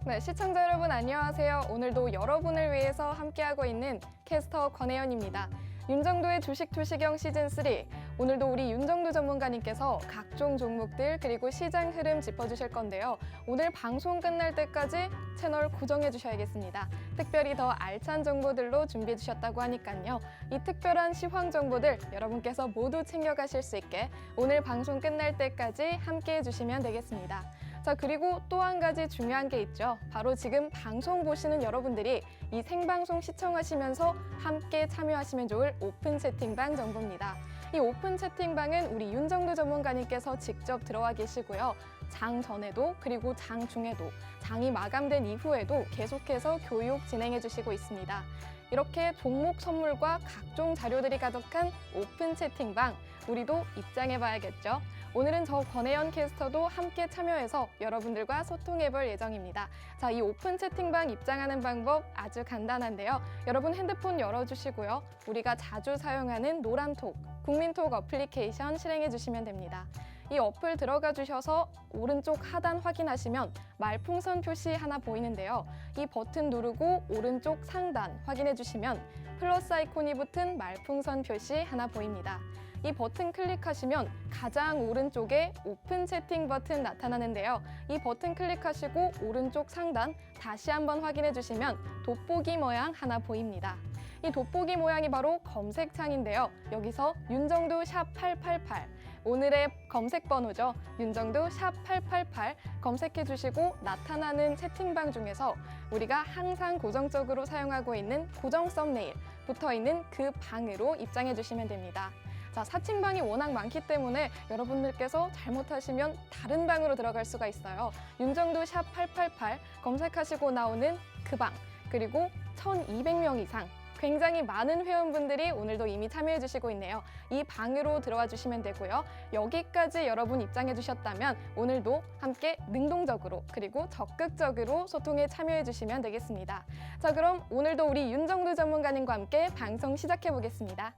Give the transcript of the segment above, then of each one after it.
네, 시청자 여러분 안녕하세요. 오늘도 여러분을 위해서 함께하고 있는 캐스터 권혜연입니다. 윤정도의 주식 투시경 시즌3. 오늘도 우리 윤정도 전문가님께서 각종 종목들 그리고 시장 흐름 짚어주실 건데요. 오늘 방송 끝날 때까지 채널 고정해 주셔야겠습니다. 특별히 더 알찬 정보들로 준비해 주셨다고 하니까요. 이 특별한 시황 정보들 여러분께서 모두 챙겨가실 수 있게 오늘 방송 끝날 때까지 함께해 주시면 되겠습니다. 자, 그리고 또 한 가지 중요한 게 있죠. 바로 지금 방송 보시는 여러분들이 이 생방송 시청하시면서 함께 참여하시면 좋을 오픈 채팅방 정보입니다. 이 오픈 채팅방은 우리 윤정도 전문가님께서 직접 들어와 계시고요. 장 전에도 그리고 장 중에도 장이 마감된 이후에도 계속해서 교육 진행해 주시고 있습니다. 이렇게 종목 선물과 각종 자료들이 가득한 오픈 채팅방, 우리도 입장해 봐야겠죠. 오늘은 저 권혜연 캐스터도 함께 참여해서 여러분들과 소통해 볼 예정입니다. 자, 이 오픈 채팅방 입장하는 방법 아주 간단한데요. 여러분 핸드폰 열어주시고요. 우리가 자주 사용하는 노란톡, 국민톡 어플리케이션 실행해 주시면 됩니다. 이 어플 들어가 주셔서 오른쪽 하단 확인하시면 말풍선 표시 하나 보이는데요. 이 버튼 누르고 오른쪽 상단 확인해 주시면 플러스 아이콘이 붙은 말풍선 표시 하나 보입니다. 이 버튼 클릭하시면 가장 오른쪽에 오픈 채팅 버튼 나타나는데요. 이 버튼 클릭하시고 오른쪽 상단 다시 한번 확인해 주시면 돋보기 모양 하나 보입니다. 이 돋보기 모양이 바로 검색창인데요. 여기서 윤정도 샵 888, 오늘의 검색 번호죠. 윤정도 샵 888 검색해 주시고 나타나는 채팅방 중에서 우리가 항상 고정적으로 사용하고 있는 고정 썸네일 붙어 있는 그 방으로 입장해 주시면 됩니다. 자, 사칭방이 워낙 많기 때문에 여러분들께서 잘못하시면 다른 방으로 들어갈 수가 있어요. 윤정도 샵 888 검색하시고 나오는 그 방, 그리고 1,200명 이상 굉장히 많은 회원분들이 오늘도 이미 참여해 주시고 있네요. 이 방으로 들어와 주시면 되고요. 여기까지 여러분 입장해 주셨다면 오늘도 함께 능동적으로 그리고 적극적으로 소통에 참여해 주시면 되겠습니다. 자, 그럼 오늘도 우리 윤정도 전문가님과 함께 방송 시작해 보겠습니다.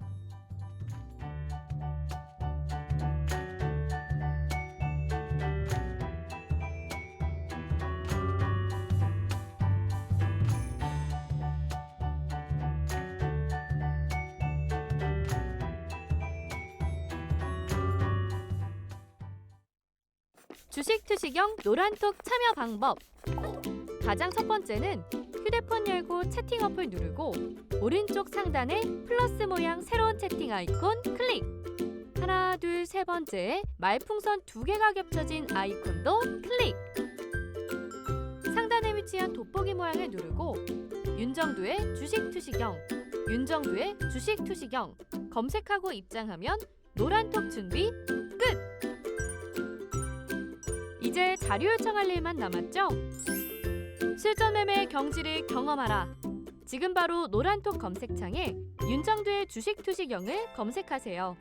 주식 투시경 노란톡 참여 방법. 가장 첫 번째는 휴대폰 열고 채팅 어플 누르고 오른쪽 상단에 플러스 모양 새로운 채팅 아이콘 클릭. 하나, 둘, 세 번째에 말풍선 2개가 겹쳐진 아이콘도 클릭. 상단에 위치한 돋보기 모양을 누르고 윤정도의 주식 투시경, 윤정도의 주식 투시경 검색하고 입장하면 노란톡 준비 끝! 이제 자료 요청할 일만 남았죠? 실전 매매의 경지를 경험하라. 지금 바로 노란톡 검색창에 윤정도의 주식 투시경을 검색하세요.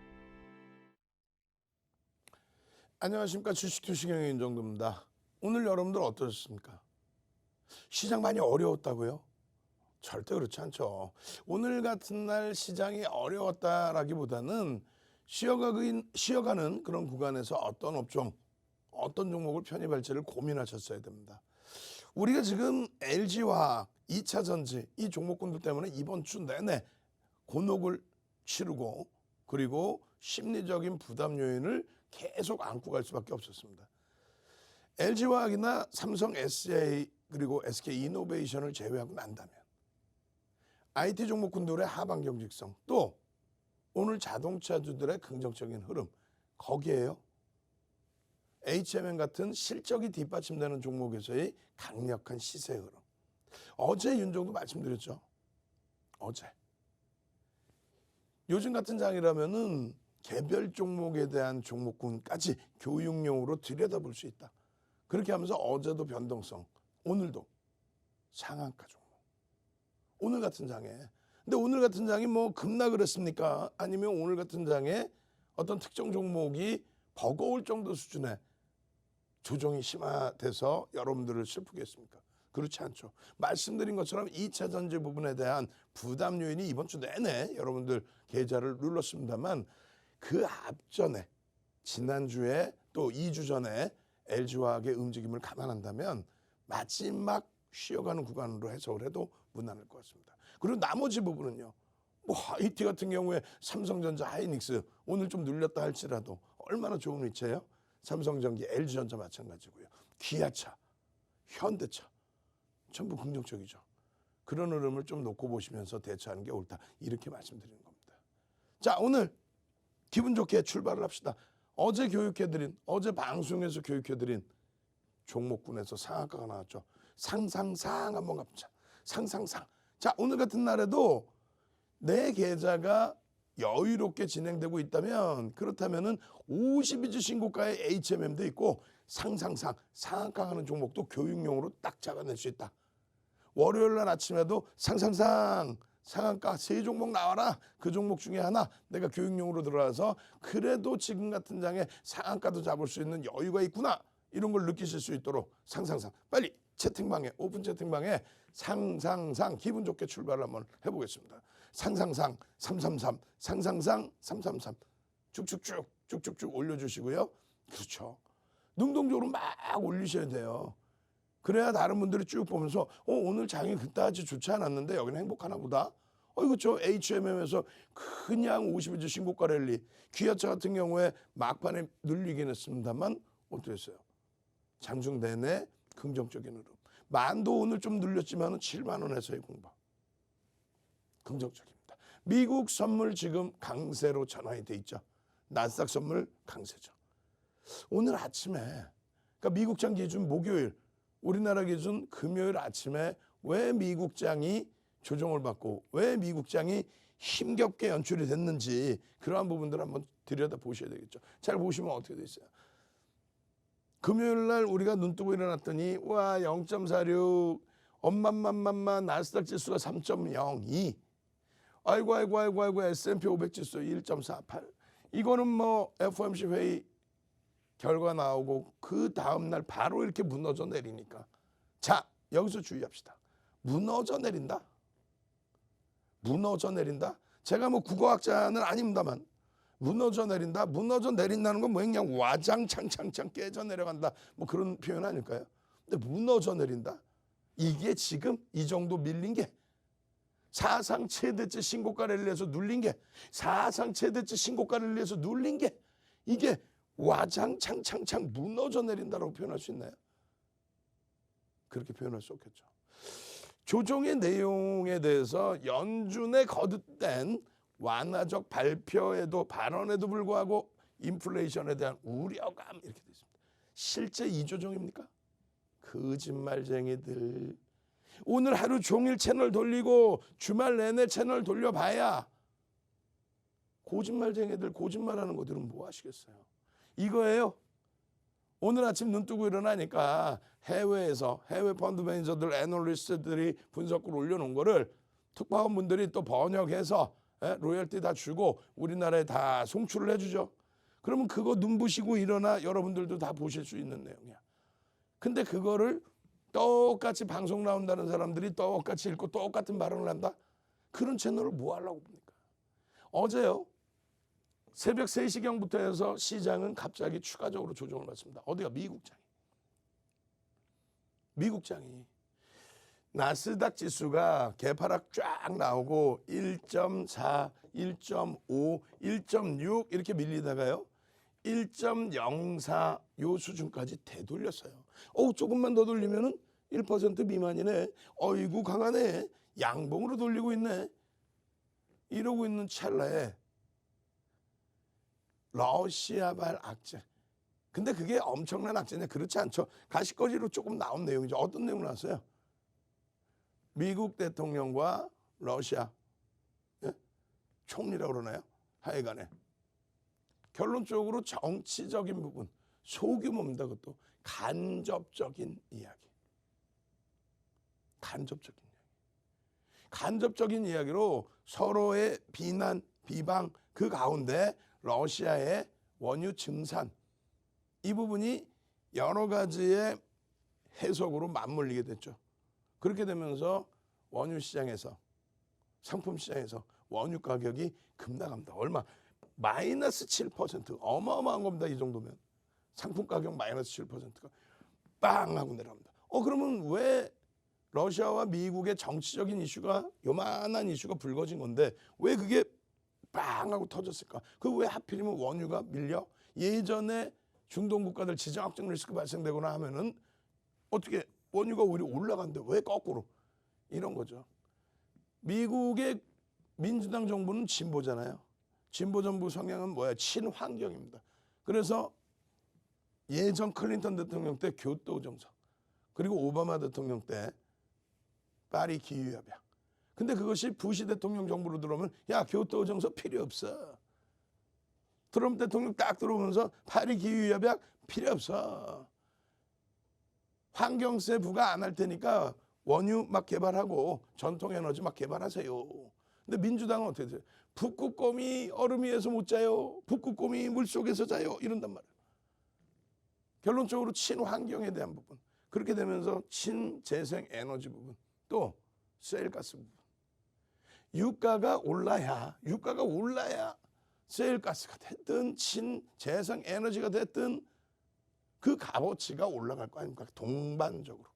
안녕하십니까. 주식 투시경의 윤정도입니다. 오늘 여러분들 어떠셨습니까? 시장 많이 어려웠다고요? 절대 그렇지 않죠. 오늘 같은 날 시장이 어려웠다라기보다는 쉬어가는 그런 구간에서 어떤 업종, 어떤 종목을 편입할지를 고민하셨어야 됩니다. 우리가 지금 LG화학, 2차전지 이 종목군들 때문에 이번 주 내내 곤혹을 치르고 그리고 심리적인 부담 요인을 계속 안고 갈 수밖에 없었습니다. LG화학이나 삼성 SDI 그리고 SK이노베이션을 제외하고 난다면 IT 종목군들의 하방 경직성, 또 오늘 자동차주들의 긍정적인 흐름, 거기에요. HMM 같은 실적이 뒷받침되는 종목에서의 강력한 시세 흐름. 어제 윤정도 말씀드렸죠. 어제. 요즘 같은 장이라면은 개별 종목에 대한 종목군까지 교육용으로 들여다볼 수 있다. 그렇게 하면서 어제도 변동성, 오늘도 상한가 종목. 오늘 같은 장에. 근데 오늘 같은 장이 뭐 급락을 했습니까? 아니면 오늘 같은 장에 어떤 특정 종목이 버거울 정도 수준의 조정이 심화돼서 여러분들을 슬프게 했습니까? 그렇지 않죠. 말씀드린 것처럼 2차 전지 부분에 대한 부담 요인이 이번 주 내내 여러분들 계좌를 눌렀습니다만 그 앞전에 지난주에 또 2주 전에 LG화학의 움직임을 감안한다면 마지막 쉬어가는 구간으로 해석을 해도 무난할 것 같습니다. 그리고 나머지 부분은요. 뭐 IT 같은 경우에 삼성전자, 하이닉스 오늘 좀 눌렸다 할지라도 얼마나 좋은 위치예요? 삼성전기, LG전자 마찬가지고요. 기아차, 현대차 전부 긍정적이죠. 그런 흐름을 좀 놓고 보시면서 대처하는 게 옳다. 이렇게 말씀드리는 겁니다. 자, 오늘 기분 좋게 출발을 합시다. 어제 방송에서 교육해드린 종목군에서 상한가가 나왔죠. 상상상 한번 가보자. 상상상. 자, 오늘 같은 날에도 내 계좌가 여유롭게 진행되고 있다면 그렇다면은 52주 신고가의 HMM도 있고 상상상 상한가 가는 종목도 교육용으로 딱 잡아낼 수 있다. 월요일 날 아침에도 상상상 상한가 3종목 나와라. 그 종목 중에 하나 내가 교육용으로 들어와서 그래도 지금 같은 장에 상한가도 잡을 수 있는 여유가 있구나. 이런 걸 느끼실 수 있도록 상상상 빨리 채팅방에 오픈 채팅방에 상상상 기분 좋게 출발을 한번 해보겠습니다. 상상상 333 상상상 333 쭉쭉쭉 올려주시고요. 그렇죠. 능동적으로 막 올리셔야 돼요. 그래야 다른 분들이 쭉 보면서 오늘 장이 그다지 좋지 않았는데 여기는 행복하나 보다. 그렇죠. HMM에서 그냥 52주 신고가 랠리. 기아차 같은 경우에 막판에 눌리긴 했습니다만 어떻게 했어요? 장중 내내 긍정적인 흐름. 만도 오늘 좀 눌렸지만 7만 원에서의 공방. 긍정적입니다. 미국 선물 지금 강세로 전환이 돼 있죠. 나스닥 선물 강세죠. 오늘 아침에 그러니까 미국장 기준 목요일 우리나라 기준 금요일 아침에 왜 미국장이 조정을 받고 왜 미국장이 힘겹게 연출이 됐는지 그러한 부분들을 한번 들여다보셔야 되겠죠. 잘 보시면 어떻게 돼 있어요. 금요일 날 우리가 눈 뜨고 일어났더니 와 0.46 엄만만만만 나스닥 지수가 3.02 아이고 S&P 500 지수 1.48 이거는 뭐 FOMC 회의 결과 나오고 그 다음날 바로 이렇게 무너져 내리니까 자 여기서 주의합시다. 무너져 내린다. 제가 뭐 국어학자는 아닙니다만 무너져 내린다는 건 뭐 그냥 와장창창창 깨져 내려간다 뭐 그런 표현 아닐까요? 근데 무너져 내린다. 이게 지금 이 정도 밀린 게 사상 최대치 신고가 랠리에서 눌린 게 사상 최대치 신고가 랠리에서 눌린 게 이게 와장창창창 무너져 내린다라고 표현할 수 있나요? 그렇게 표현할 수 없겠죠. 조정의 내용에 대해서 연준의 거듭된 완화적 발언에도 불구하고 인플레이션에 대한 우려감 이렇게 되어 있습니다. 실제 이 조정입니까? 거짓말쟁이들. 오늘 하루 종일 채널 돌리고 주말 내내 채널 돌려봐야 거짓말쟁이들 거짓말하는 것들은 뭐 하시겠어요? 이거예요. 오늘 아침 눈 뜨고 일어나니까 해외에서 해외 펀드 매니저들, 애널리스트들이 분석글 올려놓은 거를 특파원분들이 또 번역해서 로열티 다 주고 우리나라에 다 송출을 해주죠. 그러면 그거 눈부시고 일어나 여러분들도 다 보실 수 있는 내용이야. 근데 그거를 똑같이 방송 나온다는 사람들이 똑같이 읽고 똑같은 발언을 한다? 그런 채널을 뭐 하려고 봅니까? 어제요. 새벽 3시경부터 해서 시장은 갑자기 추가적으로 조정을 받습니다. 어디가? 미국장이. 나스닥 지수가 개파락 쫙 나오고 1.4, 1.5, 1.6 이렇게 밀리다가요. 1.04 요 수준까지 되돌렸어요. 조금만 더 돌리면은 1% 미만이네. 어이구 강하네. 양봉으로 돌리고 있네. 이러고 있는 찰나에 러시아발 악재. 근데 그게 엄청난 악재냐? 그렇지 않죠. 가시거리로 조금 나온 내용이죠. 어떤 내용 나왔어요? 미국 대통령과 러시아 총리라고 그러나요? 하여간에 결론적으로 정치적인 부분 소규모입니다. 그것도 간접적인 이야기. 간접적인 이야기로 서로의 비난, 비방 그 가운데 러시아의 원유 증산 이 부분이 여러 가지의 해석으로 맞물리게 됐죠. 그렇게 되면서 원유 시장에서 상품 시장에서 원유 가격이 급락합니다. 얼마? 마이너스 7% 어마어마한 겁니다. 이 정도면 상품 가격 마이너스 7%가 빵 하고 내려갑니다. 그러면 왜 러시아와 미국의 정치적인 이슈가 요만한 이슈가 불거진 건데 왜 그게 빵 하고 터졌을까? 그 왜 하필이면 원유가 밀려? 예전에 중동 국가들 지정학적 리스크 발생되거나 하면은 어떻게 원유가 오히려 올라간대? 왜 거꾸로? 이런 거죠. 미국의 민주당 정부는 진보잖아요. 진보 정부 성향은 뭐야? 친환경입니다. 그래서 예전 클린턴 대통령 때 교토 정서, 그리고 오바마 대통령 때 파리 기후협약. 근데 그것이 부시 대통령 정부로 들어오면 야, 교토 정서 필요 없어. 트럼프 대통령 딱 들어오면서 파리 기후협약 필요 없어. 환경세 부과 안 할 테니까 원유 막 개발하고 전통에너지 막 개발하세요. 근데 민주당은 어떻게 돼요? 북극곰이 얼음 위에서 못 자요. 북극곰이 물속에서 자요. 이런단 말이에요. 결론적으로 친환경에 대한 부분. 그렇게 되면서 친재생에너지 부분. 또 세일가스 부분. 유가가 올라야 세일가스가 됐든 친재생에너지가 됐든 그 값어치가 올라갈 거 아닙니까? 동반적으로.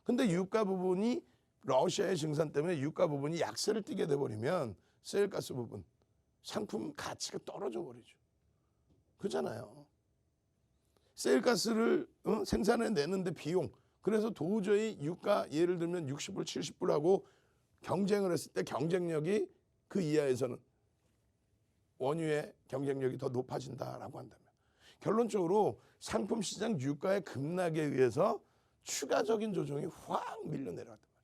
근데 유가 부분이 러시아의 증산 때문에 유가 부분이 약세를 띠게 돼버리면 세일가스 부분, 상품 가치가 떨어져 버리죠. 그렇잖아요. 세일가스를 생산해 내는데 비용. 그래서 도저히 유가 예를 들면 60불, 70불 하고 경쟁을 했을 때 경쟁력이 그 이하에서는 원유의 경쟁력이 더 높아진다라고 한다면 결론적으로 상품 시장 유가의 급락에 의해서 추가적인 조정이 확 밀려 내려갔단 말이에요.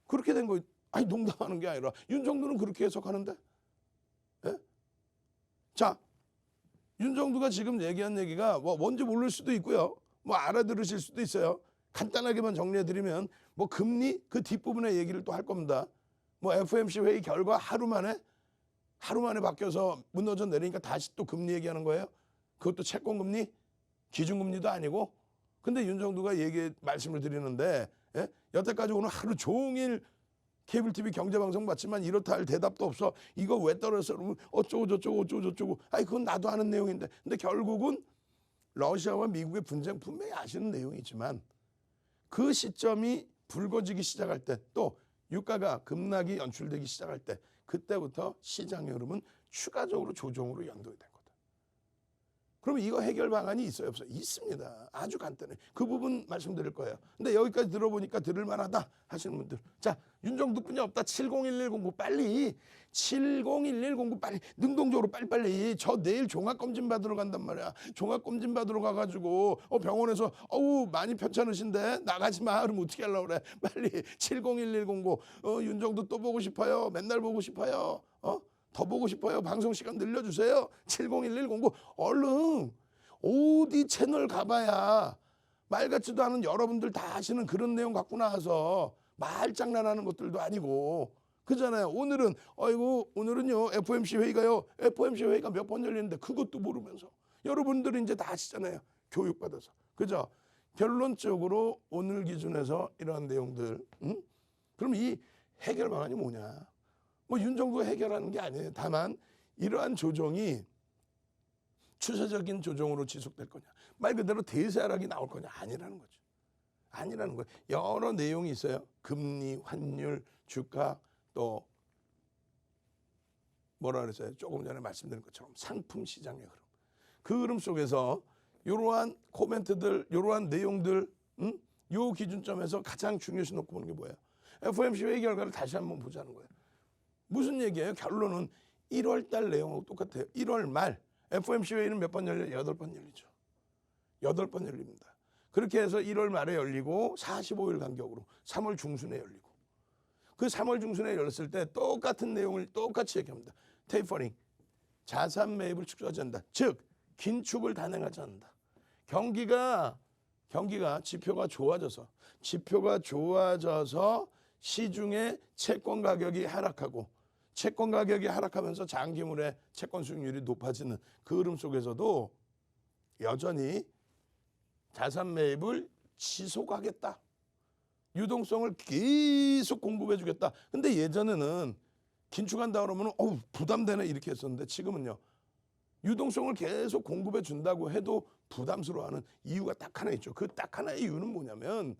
그렇게 된 거, 아니 농담하는 게 아니라 윤정도는 그렇게 해석하는데, 예? 자, 윤정도가 지금 얘기한 얘기가 뭐 뭔지 모를 수도 있고요, 뭐 알아들으실 수도 있어요. 간단하게만 정리해드리면 뭐 금리 그 뒷부분의 얘기를 또 할 겁니다. 뭐 FOMC 회의 결과 하루 만에 바뀌어서 무너져 내리니까 다시 또 금리 얘기하는 거예요. 그것도 채권금리, 기준금리도 아니고. 근데 윤정도가 말씀을 드리는데, 예? 여태까지 오늘 하루 종일 케이블 TV 경제방송 봤지만 이렇다 할 대답도 없어. 이거 왜 떨어졌어? 그러면 어쩌고 저쩌고. 아니 그건 나도 아는 내용인데. 근데 결국은 러시아와 미국의 분쟁 분명히 아시는 내용이지만 그 시점이 불거지기 시작할 때, 또 유가가 급락이 연출되기 시작할 때, 그때부터 시장의 흐름은 추가적으로 조정으로 연동이 된 거다. 그럼 이거 해결 방안이 있어요, 없어요? 있습니다. 아주 간단해. 그 부분 말씀드릴 거예요. 근데 여기까지 들어보니까 들을 만하다 하시는 분들, 자, 윤정도뿐이 없다. 701109 빨리, 701109 빨리, 능동적으로 빨리빨리. 저 내일 종합검진 받으러 간단 말이야. 종합검진 받으러 가가지고 병원에서 많이 편찮으신데 나가지 마. 그럼 어떻게 하려고 그래? 빨리 701109. 윤정도 또 보고 싶어요. 맨날 보고 싶어요. 더 보고 싶어요. 방송 시간 늘려주세요. 701109. 얼른 어디 채널 가봐야 말 같지도 않은 여러분들 다 아시는 그런 내용 갖고 나와서 말장난하는 것들도 아니고, 그잖아요. 오늘은요 FOMC 회의가요. FOMC 회의가 몇 번 열리는데 그것도 모르면서 여러분들은 이제 다 아시잖아요. 교육받아서. 그죠? 결론적으로 오늘 기준에서 이러한 내용들. 그럼 이 해결 방안이 뭐냐? 뭐 윤정도가 해결하는 게 아니에요. 다만 이러한 조정이 추세적인 조정으로 지속될 거냐, 말 그대로 대세 하락이 나올 거냐, 아니라는 거죠. 아니라는 거예요. 여러 내용이 있어요. 금리, 환율, 주가, 또 뭐라 그랬어요? 조금 전에 말씀드린 것처럼 상품 시장의 흐름. 그 흐름 속에서 이러한 코멘트들, 이러한 내용들, 요 기준점에서 가장 중요시 놓고 보는 게 뭐예요? FOMC 회의 결과를 다시 한번 보자는 거예요. 무슨 얘기예요? 결론은 1월 달 내용하고 똑같아요. 1월 말 FOMC 회의는 몇 번 열려요? 8번 열리죠. 8번 열립니다. 그렇게 해서 1월 말에 열리고 45일 간격으로 3월 중순에 열리고, 그 3월 중순에 열렸을 때 똑같은 내용을 똑같이 얘기합니다. 테이퍼링, 자산 매입을 축소하지 않는다. 즉 긴축을 단행하지 않는다. 경기가 지표가 좋아져서 시중에 채권 가격이 하락하고, 채권 가격이 하락하면서 장기물의 채권 수익률이 높아지는 그 흐름 속에서도 여전히 자산 매입을 지속하겠다. 유동성을 계속 공급해 주겠다. 근데 예전에는 긴축한다 그러면 부담되네 이렇게 했었는데, 지금은요 유동성을 계속 공급해 준다고 해도 부담스러워하는 이유가 딱 하나 있죠. 그 딱 하나의 이유는 뭐냐면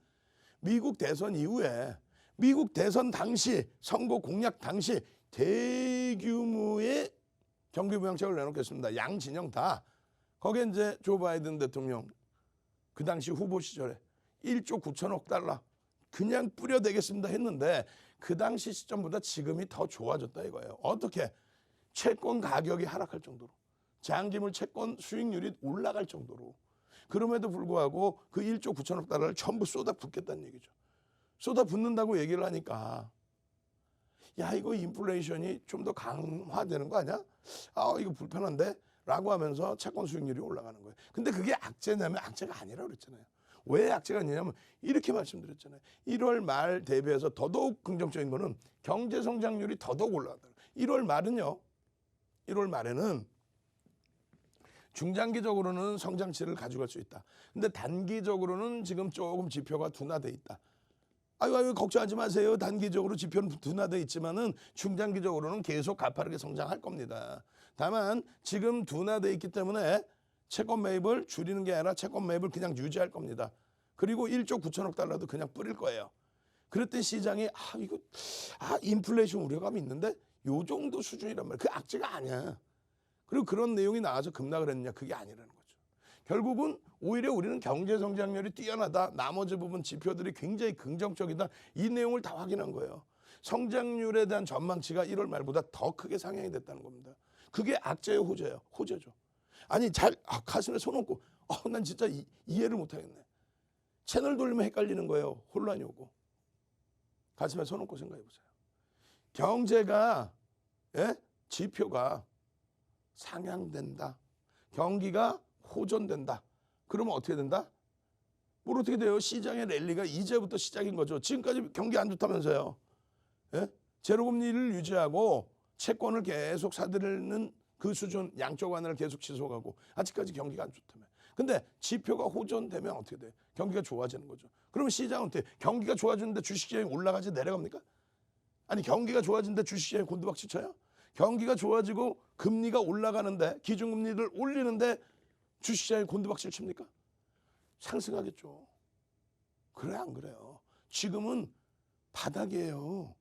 미국 대선 이후에 미국 대선 당시 선거 공약 당시 대규모의 경기 부양책을 내놓겠습니다. 양 진영 다. 거기에 이제 조 바이든 대통령 그 당시 후보 시절에 1조 9천억 달러 그냥 뿌려대겠습니다 했는데 그 당시 시점보다 지금이 더 좋아졌다 이거예요. 어떻게? 채권 가격이 하락할 정도로, 장기물 채권 수익률이 올라갈 정도로. 그럼에도 불구하고 그 1조 9천억 달러를 전부 쏟아붓겠다는 얘기죠. 쏟아붓는다고 얘기를 하니까 야 이거 인플레이션이 좀 더 강화되는 거 아니야? 아 이거 불편한데? 라고 하면서 채권 수익률이 올라가는 거예요. 근데 그게 악재냐면 악재가 아니라고 그랬잖아요. 왜 악재가 아니냐면 이렇게 말씀드렸잖아요. 1월 말 대비해서 더더욱 긍정적인 거는 경제 성장률이 더더욱 올라간다. 1월 말은요. 1월 말에는 중장기적으로는 성장치를 가져갈 수 있다. 근데 단기적으로는 지금 조금 지표가 둔화돼 있다. 아유 걱정하지 마세요. 단기적으로 지표는 둔화돼 있지만은 중장기적으로는 계속 가파르게 성장할 겁니다. 다만 지금 둔화돼 있기 때문에 채권 매입을 줄이는 게 아니라 채권 매입을 그냥 유지할 겁니다. 그리고 1조 9천억 달러도 그냥 뿌릴 거예요. 그랬더니 시장이 인플레이션 우려감이 있는데 요 정도 수준이란 말이에요. 그 악재가 아니야. 그리고 그런 내용이 나와서 급락을 했느냐 그게 아니라는 거죠. 결국은 오히려 우리는 경제 성장률이 뛰어나다. 나머지 부분 지표들이 굉장히 긍정적이다. 이 내용을 다 확인한 거예요. 성장률에 대한 전망치가 1월 말보다 더 크게 상향이 됐다는 겁니다. 그게 악재예요, 호재예요? 호재죠. 아니 가슴에 손 얹고 난 진짜 이해를 못하겠네. 채널 돌리면 헷갈리는 거예요. 혼란이 오고. 가슴에 손 얹고 생각해 보세요. 경제가 지표가 상향된다. 경기가 호전된다. 그러면 어떻게 된다? 뭘 어떻게 돼요? 시장의 랠리가 이제부터 시작인 거죠. 지금까지 경기 안 좋다면서요. 제로금리를 유지하고 채권을 계속 사들이는 그 수준 양적 완화를 계속 지속하고 아직까지 경기가 안 좋다며. 근데 지표가 호전되면 어떻게 돼요? 경기가 좋아지는 거죠. 그러면 시장은 어떻게 경기가 좋아지는데 주식시장이 올라가지 내려갑니까? 아니 경기가 좋아지는데 주식시장이 곤두박질 쳐요? 경기가 좋아지고 금리가 올라가는데 기준금리를 올리는데 주식시장이 곤두박질 칩니까? 상승하겠죠. 그래 안 그래요? 지금은 바닥이에요.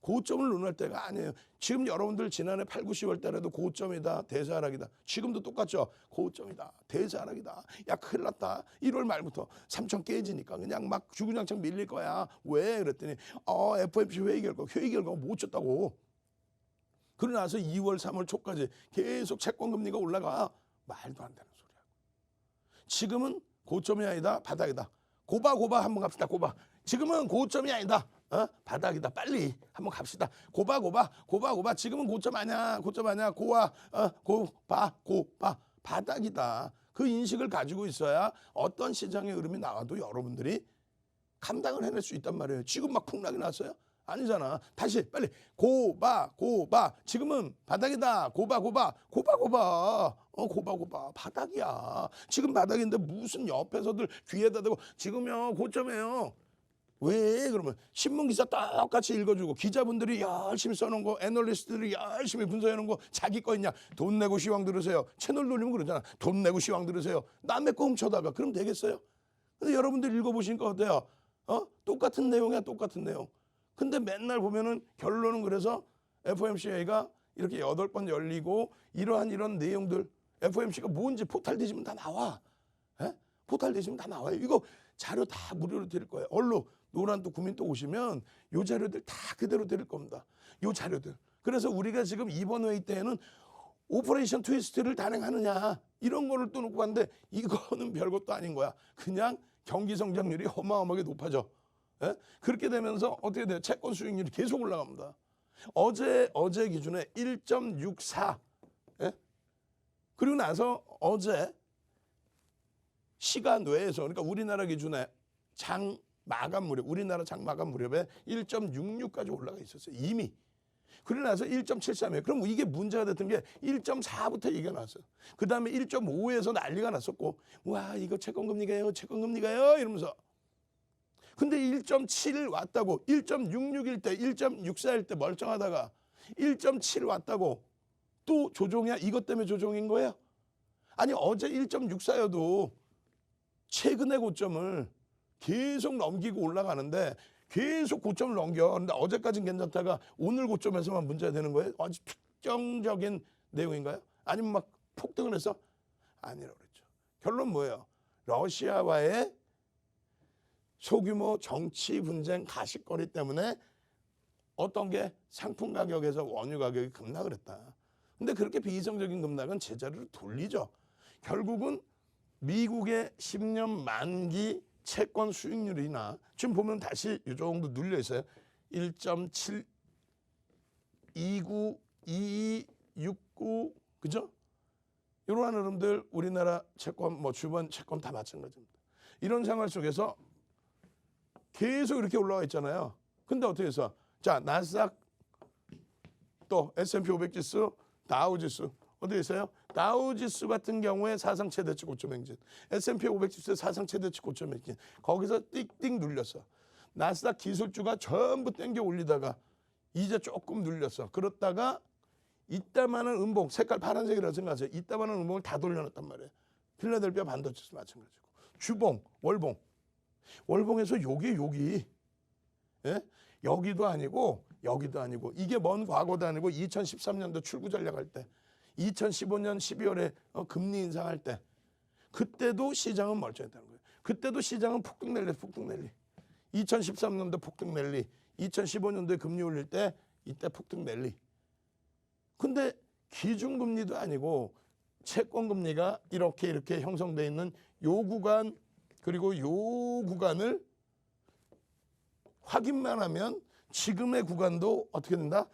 고점을 논할 때가 아니에요. 지금 여러분들 지난해 8, 9, 10월 달에도 고점이다, 대세하락이다. 지금도 똑같죠. 고점이다, 대세하락이다. 야 큰일 났다. 1월 말부터 3천 깨지니까 그냥 막 주구장창 밀릴 거야. 왜? 그랬더니 FOMC 회의 결과 못 줬다고. 그러고 나서 2월, 3월 초까지 계속 채권 금리가 올라가. 말도 안 되는 소리야. 지금은 고점이 아니다, 바닥이다. 고바 한번 갑시다. 고바. 지금은 고점이 아니다. 바닥이다. 빨리 한번 갑시다. 고바. 지금은 고점 아니야. 고바. 바닥이다. 그 인식을 가지고 있어야 어떤 시장의 흐름이 나와도 여러분들이 감당을 해낼 수 있단 말이에요. 지금 막 폭락이 났어요? 아니잖아. 다시 빨리 고바. 지금은 바닥이다. 고바. 바닥이야. 지금 바닥인데 무슨 옆에서들 귀에다 대고 지금요 고점이에요. 왜? 그러면 신문기사 똑같이 읽어주고 기자분들이 열심히 써놓은 거 애널리스트들이 열심히 분석해놓은 거 자기 거 있냐. 돈 내고 시황 들으세요. 채널 돌리면 그러잖아. 돈 내고 시황 들으세요. 남의 거 훔쳐다가 그럼 되겠어요? 근데 여러분들 읽어보시니까 어때요? 똑같은 내용이야. 똑같은 내용. 근데 맨날 보면은 결론은 그래서 FOMC가 이렇게 8번 열리고 이런 내용들 FOMC가 뭔지 포탈 뒤지면 다 나와. 포탈 뒤지면 다 나와요. 이거 자료 다 무료로 드릴 거예요. 얼른 노란또 구민 또 오시면 요 자료들 다 그대로 드릴 겁니다. 요 자료들. 그래서 우리가 지금 이번 회의 때에는 오퍼레이션 트위스트를 단행하느냐 이런 거를 또 놓고 갔는데 이거는 별것도 아닌 거야. 그냥 경기 성장률이 어마어마하게 높아져. 그렇게 되면서 어떻게 돼요? 채권 수익률이 계속 올라갑니다. 어제 기준에 1.64. 그리고 나서 어제 시간 외에서 그러니까 우리나라 기준에 우리나라 장 마감 무렵에 1.66까지 올라가 있었어요. 이미. 그러고 나서 1.73이에요. 그럼 이게 문제가 됐던 게 1.4부터 얘기가 나왔어요. 그 다음에 1.5에서 난리가 났었고 와 이거 채권금리가요 이러면서 근데 1.7 왔다고 1.66일 때 1.64일 때 멀쩡하다가 1.7 왔다고 또 조종이야? 이것 때문에 조종인 거예요? 아니 어제 1.64여도 최근의 고점을 계속 넘기고 올라가는데 계속 고점을 넘겨. 그런데 어제까지는 괜찮다가 오늘 고점에서만 문제가 되는 거예요? 아주 특정적인 내용인가요? 아니면 막 폭등을 해서? 아니라고 그랬죠. 결론 뭐예요? 러시아와의 소규모 정치 분쟁 가십거리 때문에 어떤 게 상품 가격에서 원유 가격이 급락을 했다. 근데 그렇게 비이성적인 급락은 제자리로 돌리죠. 결국은 미국의 10년 만기 채권 수익률이나 지금 보면 다시 이 정도 눌려 있어요. 1.7, 29, 22, 69 그죠? 이러한 흐름들 우리나라 채권 뭐 주변 채권 다 마찬가지입니다. 이런 생활 속에서 계속 이렇게 올라와 있잖아요. 근데 어떻게 해서 자 나스닥 또 S&P 500 지수 다우 지수 어디 있어요? 다우 지수 같은 경우에 사상 최대치 고점 행진, S&P 500 지수 사상 최대치 고점 행진, 거기서 띡띡 눌렸어. 나스닥 기술주가 전부 땡겨 올리다가 이제 조금 눌렸어. 그렇다가 이따만한 음봉, 색깔 파란색이라고 생각하세요. 이따만한 음봉을 다 돌려놨단 말이에요. 필라델피아 반도체도 마찬가지고. 주봉, 월봉. 월봉에서 여기 예? 여기도 아니고 여기도 아니고 이게 먼 과거도 아니고 2013년도 출구 전략할 때 2015년 12월에 금리 인상할 때 그때도 시장은 멀쩡했다는 거예요. 그때도 시장은 폭등 랠리 2013년도 폭등 랠리 2015년도에 금리 올릴 때 이때 폭등 랠리. 근데 기준금리도 아니고 채권금리가 이렇게 형성되어 있는 요 구간 그리고 요 구간을 확인만 하면 지금의 구간도 어떻게 된다?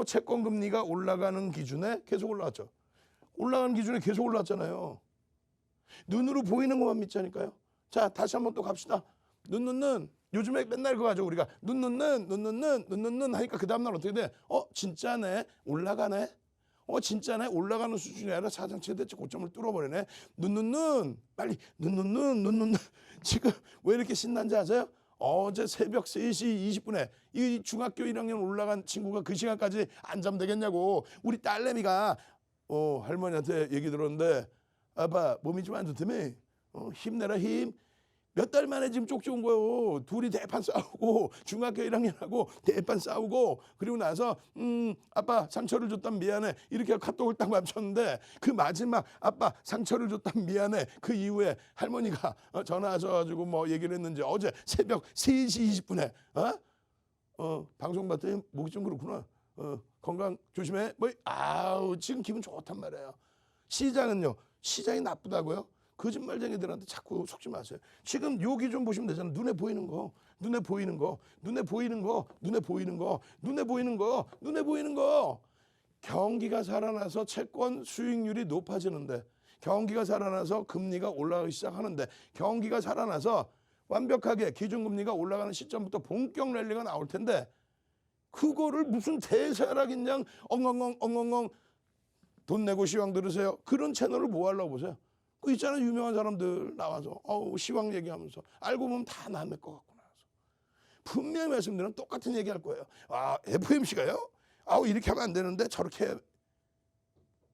채권금리가 올라가는 기준에 계속 올라왔죠. 올라가는 기준에 계속 올라왔잖아요. 눈으로 보이는 것만 믿자니까요. 자, 다시 한번 또 갑시다. 눈. 요즘에 맨날 그거 하죠. 우리가 눈 하니까 그 다음날 어떻게 돼? 진짜네. 올라가네. 진짜네. 올라가는 수준이 아니라 사상 최대치 고점을 뚫어버리네. 눈. 빨리 눈. 지금 왜 이렇게 신난지 아세요? 어제 새벽 3시 20분에 이 중학교 1학년 올라간 친구가 그 시간까지 안 자면 되겠냐고 우리 딸내미가 할머니한테 얘기 들었는데 아빠 몸이 좀 안 좋다며 힘내라 힘. 몇 달 만에 지금 쪽지 온 거예요. 둘이 대판 싸우고 중학교 1학년하고 대판 싸우고 그리고 나서 아빠 상처를 줬다면 미안해 이렇게 카톡을 딱 맞췄는데 그 마지막 아빠 상처를 줬다면 미안해 그 이후에 할머니가 전화하셔가지고 뭐 얘기를 했는지 어제 새벽 3시 20분에 방송 봤더니 목이 좀 그렇구나. 건강 조심해. 지금 기분 좋단 말이에요. 시장은요. 시장이 나쁘다고요? 거짓말쟁이들한테 자꾸 속지 마세요. 지금 요 기준 보시면 되잖아요. 눈에 보이는 거. 경기가 살아나서 채권 수익률이 높아지는데 경기가 살아나서 금리가 올라가기 시작하는데 경기가 살아나서 완벽하게 기준금리가 올라가는 시점부터 본격 랠리가 나올 텐데 그거를 무슨 대세락인양 엉엉엉 돈 내고 시황 들으세요. 그런 채널을 뭐 하려고 보세요. 그 있잖아요. 유명한 사람들 나와서 시황 얘기하면서 알고 보면 다 남의 것 같고 나와서 분명히 말씀드리면 똑같은 얘기할 거예요. FOMC가요? 이렇게 하면 안 되는데 저렇게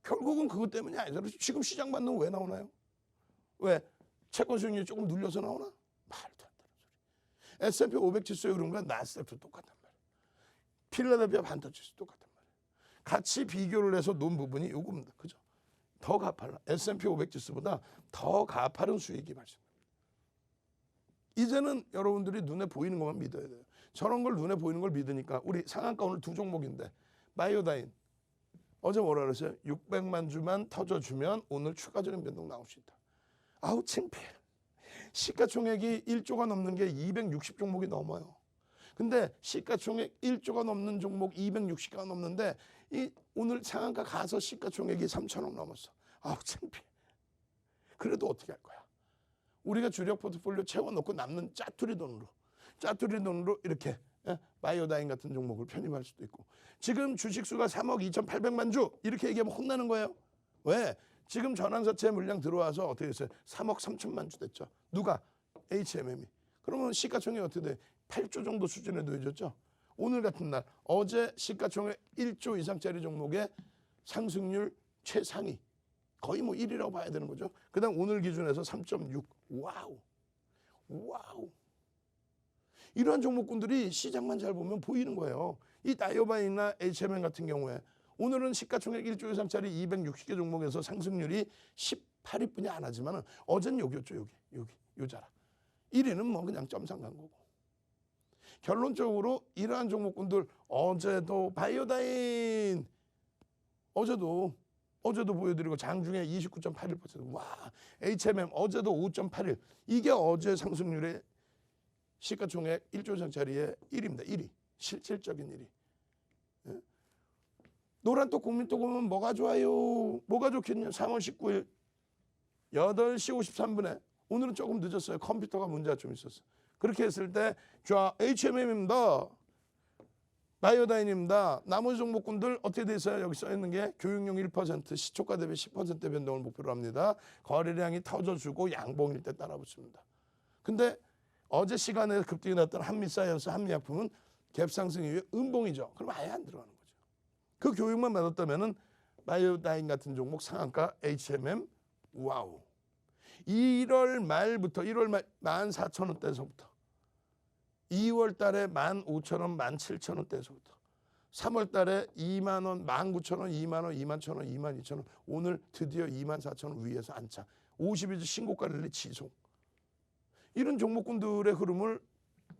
결국은 그것 때문이 아니잖아요. 지금 시장 반응 왜 나오나요? 왜? 채권 수익률이 조금 눌려서 나오나? 말도 안 되는 소리. S&P 500 지수에 그런 건 나스닥도 똑같단 말이에요. 필라델피아 반도체 지수 똑같단 말이에요. 같이 비교를 해서 논 부분이 이겁니다. 그죠? 더 가파른 S&P 500 지수보다 더 가파른 수익이 발생합니다. 이제는 여러분들이 눈에 보이는 것만 믿어야 돼요. 저런 걸 눈에 보이는 걸 믿으니까 우리 상한가 오늘 2종목인데 바이오다인 어제 뭐라 그랬어요? 600만 주만 터져주면 오늘 추가적인 변동 나올 수 있다. 창피해. 시가총액이 1조가 넘는 게 260종목이 넘어요. 근데 시가총액 1조가 넘는 종목 260개가 넘는데 오늘 상한가 가서 시가총액이 3천억 넘었어. 창피해. 그래도 어떻게 할 거야? 우리가 주력 포트폴리오 채워놓고 남는 짜투리 돈으로 이렇게 바이오다인 같은 종목을 편입할 수도 있고 지금 주식수가 3억 2,800만 주 이렇게 얘기하면 혼나는 거예요. 왜? 지금 전환사채 물량 들어와서 어떻게 됐어요? 3억 3천만 주 됐죠. 누가? HMM이. 그러면 시가총액이 어떻게 돼? 8조 정도 수준에 놓여졌죠. 오늘 같은 날 어제 시가총액 1조 이상짜리 종목의 상승률 최상위 거의 1위라고 봐야 되는 거죠. 그다음 오늘 기준에서 3.6 와우 이러한 종목군들이 시장만 잘 보면 보이는 거예요. 이 다이오바이나 HMM 같은 경우에 오늘은 시가총액 1조 이상짜리 260개 종목에서 상승률이 18위뿐이 안 하지만 어제는 여기였죠. 여기 요 자라. 1위는 뭐 그냥 점상 간 거고. 결론적으로 이러한 종목군들 어제도 바이오다인 어제도 보여드리고 장중에 29.81%. 와, HMM 어제도 5.81. 이게 어제 상승률의 시가총액 1조 이상짜리의 1위입니다. 1위. 실질적인 1위. 예? 노란톡 국민톡 오면 뭐가 좋아요? 뭐가 좋겠냐? 3월 19일 8시 53분에 오늘은 조금 늦었어요. 컴퓨터가 문제가 좀 있었어요. 그렇게 했을 때 자, HMM입니다. 바이오다인입니다. 나머지 종목군들 어떻게 돼 있어요? 여기 써 있는 게 교육용 1%, 시초가 대비 10% 변동을 목표로 합니다. 거래량이 터져주고 양봉일 때 따라붙습니다. 근데 어제 시간에 급등이 났던 한미사이언스, 한미약품은 갭상승 이후에 음봉이죠. 그럼 아예 안 들어가는 거죠. 그 교육만 맞았다면은 바이오다인 같은 종목 상한가 HMM 와우. 1월 말부터 1월 말 14,000원대에서부터 2월 달에 15,000원, 17,000원대에서부터 3월 달에 2만 원, 19,000원, 2만 원, 21,000원, 22,000원. 오늘 드디어 24,000원 위에서 안착. 52주 신고가를 지속. 이런 종목군들의 흐름을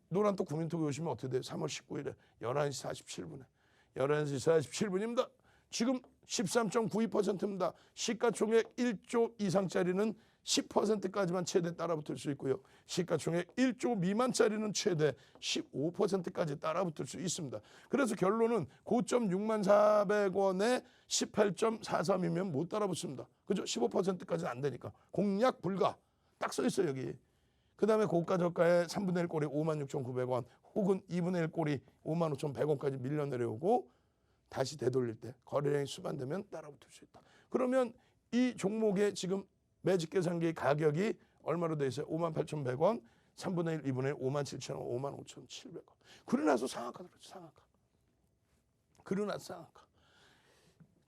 노란톡 국민톡에 오시면 어떻게 돼요? 3월 19일에 11시 47분에 11시 47분입니다. 지금 13.92%입니다. 시가총액 1조 이상짜리는 10%까지만 최대 따라붙을 수 있고요. 시가총액 1조 미만짜리는 최대 15%까지 따라붙을 수 있습니다. 그래서 결론은 고점 64,400원에 18.43이면 못 따라붙습니다. 그죠? 15%까지는 안 되니까. 공략 불가. 딱 써 있어요, 여기. 그 다음에 고가 저가의 3분의 1 꼴이 56,900원 혹은 2분의 1 꼴이 55,100원까지 밀려 내려오고 다시 되돌릴 때 거래량이 수반되면 따라붙을 수 있다. 그러면 이 종목의 지금 매직 계산기 가격이 얼마로 돼 있어요? 58,100원, 3분의 1, 2분의 1, 57,000원, 55,700원. 그러나서 상한가 들었죠, 상한가. 그러나서 상한가.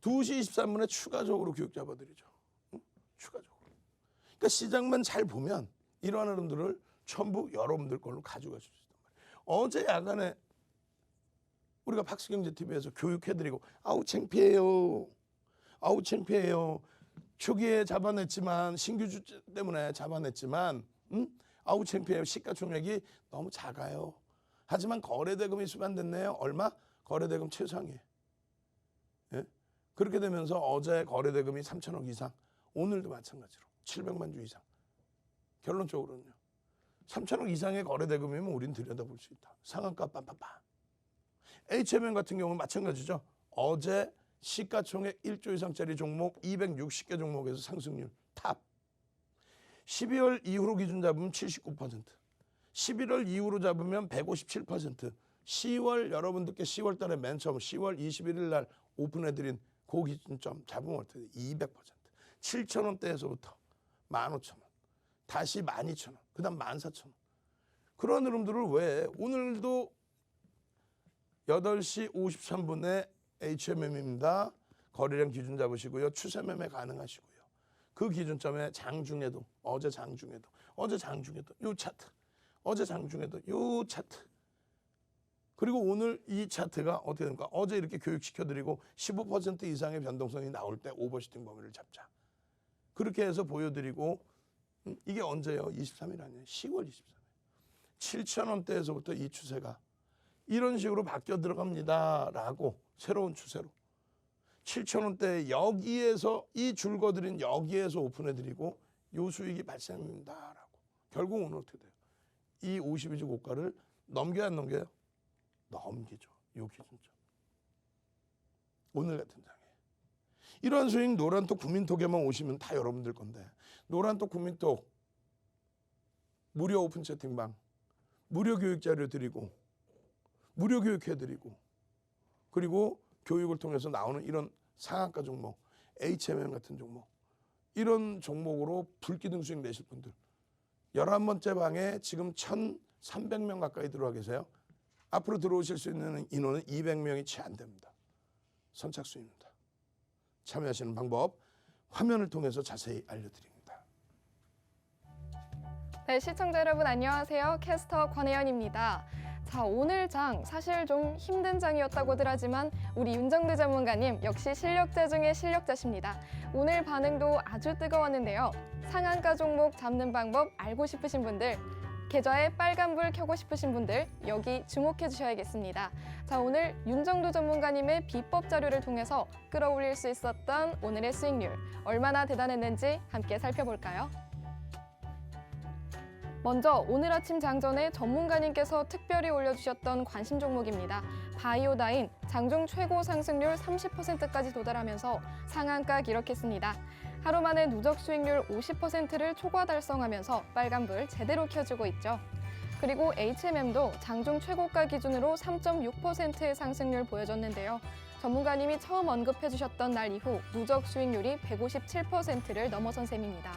2시 23분에 추가적으로 교육 잡아드리죠. 응? 추가적으로. 그러니까 시장만 잘 보면 이러한 흐름들을 전부 여러분들 걸로 가져갈 수 있단 말이에요. 어제 야간에 우리가 박스경제TV에서 교육해드리고 아우 창피해요. 아우 창피해요. 초기에 잡아냈지만 신규주 때문에 잡아냈지만 아우 창피해요. 시가총액이 너무 작아요. 하지만 거래대금이 수반됐네요. 얼마? 거래대금 최상위에. 예? 그렇게 되면서 어제 거래대금이 3천억 이상, 오늘도 마찬가지로 700만 주 이상. 결론적으로는요. 3천억 이상의 거래대금이면 우린 들여다볼 수 있다. 상한가 빰빰빰. HMM 같은 경우는 마찬가지죠. 어제 시가총액 1조 이상짜리 종목 260개 종목에서 상승률 탑. 12월 이후로 기준 잡으면 79%. 11월 이후로 잡으면 157%. 10월 여러분들께 10월 달에 맨 처음 10월 21일 날 오픈해드린 그 기준점 잡으면 어떻게 돼? 200%. 7,000원대에서부터 15,000원. 다시 12,000원. 그 다음 14,000원. 그런 흐름들을 왜 오늘도 8시 53분에 HMM입니다. 거래량 기준 잡으시고요. 추세 매매 가능하시고요. 그 기준점에 장중에도 어제 장중에도 요 차트. 어제 장중에도 요 차트. 그리고 오늘 이 차트가 어떻게 됩니까? 어제 이렇게 교육시켜드리고 15% 이상의 변동성이 나올 때 오버슈팅 범위를 잡자. 그렇게 해서 보여드리고 이게 언제요? 23일 아니에요? 10월 23일. 7,000원대에서부터 이 추세가 이런 식으로 바뀌어 들어갑니다라고 새로운 추세로 7,000원대 여기에서 이 줄거드린 여기에서 오픈해드리고 요 수익이 발생합니다라고. 결국 오늘 어떻게 돼요? 이 52주 고가를 넘겨야 안 넘겨요? 넘기죠. 요 기준점. 오늘 같은 장에. 이러한 수익 노란톡 국민톡에만 오시면 다 여러분들 건데 노란톡 국민톡 무료 오픈 채팅방 무료 교육 자료 드리고 무료 교육해드리고 그리고 교육을 통해서 나오는 이런 상한가 종목 HMM 같은 종목 이런 종목으로 불기둥 수익 내실 분들 11번째 방에 지금 1,300명 가까이 들어와 계세요. 앞으로 들어오실 수 있는 인원은 200명이 채 안 됩니다. 선착순입니다. 참여하시는 방법 화면을 통해서 자세히 알려드립니다. 네, 시청자 여러분 안녕하세요. 캐스터 권혜연입니다. 자, 오늘 장 사실 좀 힘든 장이었다고들 하지만 우리 윤정두 전문가님 역시 실력자 중에 실력자십니다. 오늘 반응도 아주 뜨거웠는데요. 상한가 종목 잡는 방법 알고 싶으신 분들, 계좌에 빨간불 켜고 싶으신 분들 여기 주목해 주셔야겠습니다. 자, 오늘 윤정두 전문가님의 비법 자료를 통해서 끌어올릴 수 있었던 오늘의 수익률 얼마나 대단했는지 함께 살펴볼까요? 먼저 오늘 아침 장전에 전문가님께서 특별히 올려주셨던 관심 종목입니다. 바이오다인 장중 최고 상승률 30%까지 도달하면서 상한가 기록했습니다. 하루 만에 누적 수익률 50%를 초과 달성하면서 빨간불 제대로 켜주고 있죠. 그리고 HMM도 장중 최고가 기준으로 3.6%의 상승률 보여줬는데요. 전문가님이 처음 언급해 주셨던 날 이후 누적 수익률이 157%를 넘어선 셈입니다.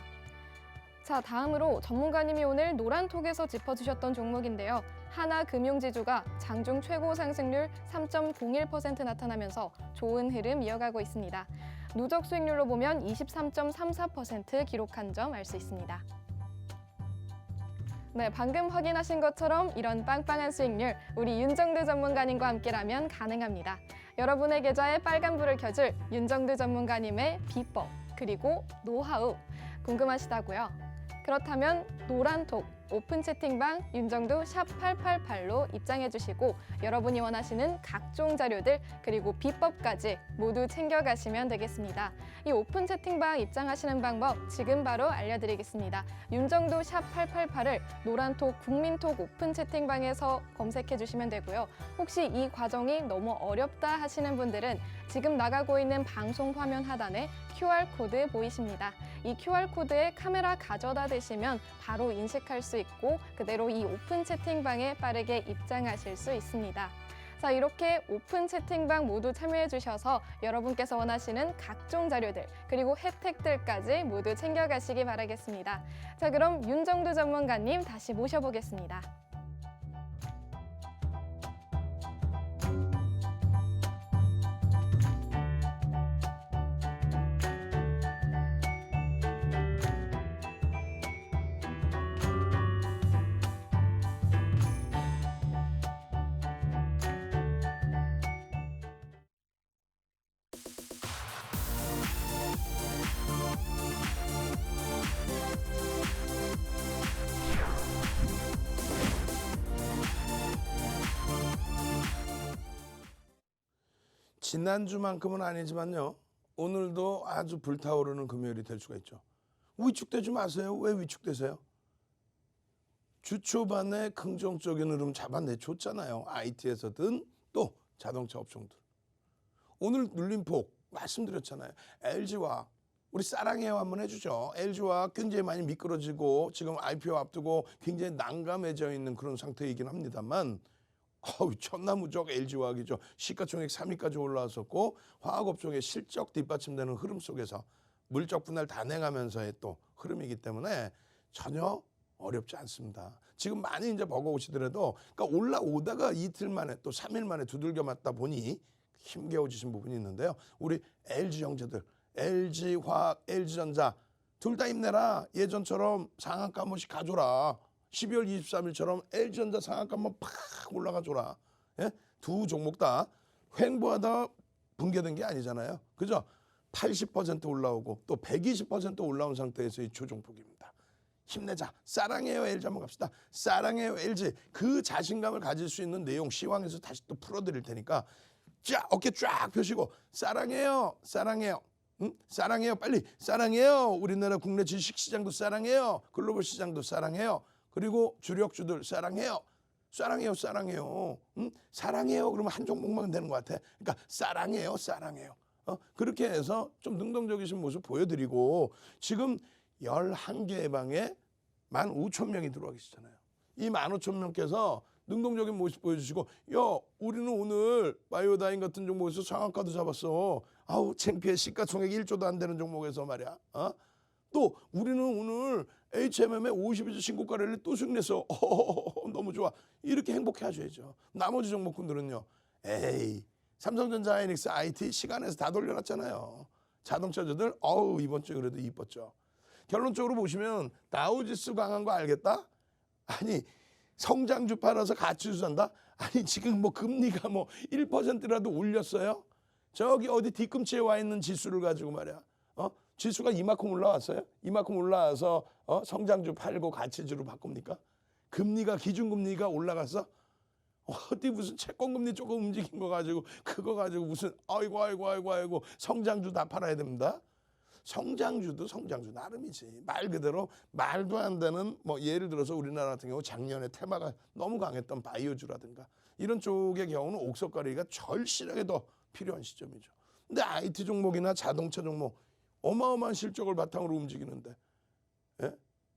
자, 다음으로 전문가님이 오늘 노란톡에서 짚어주셨던 종목인데요. 하나금융지주가 장중 최고 상승률 3.01% 나타나면서 좋은 흐름 이어가고 있습니다. 누적 수익률로 보면 23.34% 기록한 점 알 수 있습니다. 네, 방금 확인하신 것처럼 이런 빵빵한 수익률 우리 윤정두 전문가님과 함께라면 가능합니다. 여러분의 계좌에 빨간불을 켜줄 윤정두 전문가님의 비법 그리고 노하우 궁금하시다고요? 그렇다면 노란톡 오픈 채팅방 윤정두 샵 888로 입장해 주시고 여러분이 원하시는 각종 자료들 그리고 비법까지 모두 챙겨가시면 되겠습니다. 이 오픈 채팅방 입장하시는 방법 지금 바로 알려드리겠습니다. 윤정두 샵 888을 노란톡 국민톡 오픈 채팅방에서 검색해 주시면 되고요. 혹시 이 과정이 너무 어렵다 하시는 분들은 지금 나가고 있는 방송 화면 하단에 QR코드 보이십니다. 이 QR코드에 카메라 가져다 대시면 바로 인식할 수 있고 그대로 이 오픈 채팅방에 빠르게 입장하실 수 있습니다. 자, 이렇게 오픈 채팅방 모두 참여해 주셔서 여러분께서 원하시는 각종 자료들 그리고 혜택들까지 모두 챙겨가시기 바라겠습니다. 자, 그럼 윤정두 전문가님 다시 모셔보겠습니다. 지난주만큼은 아니지만요. 오늘도 아주 불타오르는 금요일이 될 수가 있죠. 위축되지 마세요. 왜 위축되세요? 주 초반에 긍정적인 흐름 잡아내줬잖아요. IT에서든 또 자동차 업종들. 오늘 눌림폭 말씀드렸잖아요. LG화 우리 사랑해요 한번 해주죠. LG화 굉장히 많이 미끄러지고 지금 IPO 앞두고 굉장히 난감해져 있는 그런 상태이긴 합니다만 천나무적 LG화학이죠. 시가총액 3위까지 올라왔었고 화학업종의 실적 뒷받침되는 흐름 속에서 물적 분할 단행하면서의 또 흐름이기 때문에 전혀 어렵지 않습니다. 지금 많이 이제 버거우시더라도 그러니까 올라오다가 이틀 만에 또 3일 만에 두들겨 맞다 보니 힘겨워지신 부분이 있는데요. 우리 LG 형제들, LG화학, LG전자 둘 다 힘내라. 예전처럼 상한가 한 번씩 가줘라. 12월 23일처럼 LG전자 상한가 한번 팍 올라가줘라. 예? 두 종목 다 횡보하다 붕괴된 게 아니잖아요. 그죠? 80% 올라오고 또 120% 올라온 상태에서의 조종폭입니다. 힘내자. 사랑해요 LG 한번 갑시다. 사랑해요 LG. 그 자신감을 가질 수 있는 내용 시황에서 다시 또 풀어드릴 테니까 쫙 어깨 쫙 펴시고 사랑해요. 사랑해요. 응? 사랑해요. 빨리 사랑해요. 우리나라 국내 주식시장도 사랑해요. 글로벌 시장도 사랑해요. 그리고 주력주들 사랑해요. 사랑해요. 사랑해요. 응? 사랑해요. 그러면 한 종목만 되는 것 같아. 그러니까 사랑해요. 사랑해요. 그렇게 해서 좀 능동적이신 모습 보여드리고 지금 11개 방에 15,000명이 들어와 계시잖아요. 이 15,000명께서 능동적인 모습 보여주시고 야 우리는 오늘 바이오다인 같은 종목에서 상한가도 잡았어. 아우 창피해. 시가총액 1조도 안 되는 종목에서 말이야. 또 우리는 오늘 HMM의 52주 신고가 랠리 또 수익냈어. 너무 좋아. 이렇게 행복해 하셔야죠. 나머지 종목군들은요. 에이 삼성전자, 하이닉스, IT 시간에서 다 돌려놨잖아요. 자동차주들 이번 주에 그래도 이뻤죠. 결론적으로 보시면 다우지수 강한 거 알겠다? 아니 성장주 팔아서 가치주 산다? 아니 지금 뭐 금리가 뭐 1%라도 올렸어요? 저기 어디 뒤꿈치에 와 있는 지수를 가지고 말이야. 지수가 이만큼 올라왔어요? 이만큼 올라와서 성장주 팔고 가치주로 바꿉니까? 금리가 기준금리가 올라가서 어디 무슨 채권금리 조금 움직인 거 가지고 그거 가지고 무슨 아이고 성장주 다 팔아야 됩니다. 성장주도 성장주 나름이지. 말 그대로 말도 안 되는 뭐 예를 들어서 우리나라 같은 경우 작년에 테마가 너무 강했던 바이오주라든가 이런 쪽의 경우는 옥석가리가 절실하게 더 필요한 시점이죠. 근데 IT 종목이나 자동차 종목 어마어마한 실적을 바탕으로 움직이는데 예?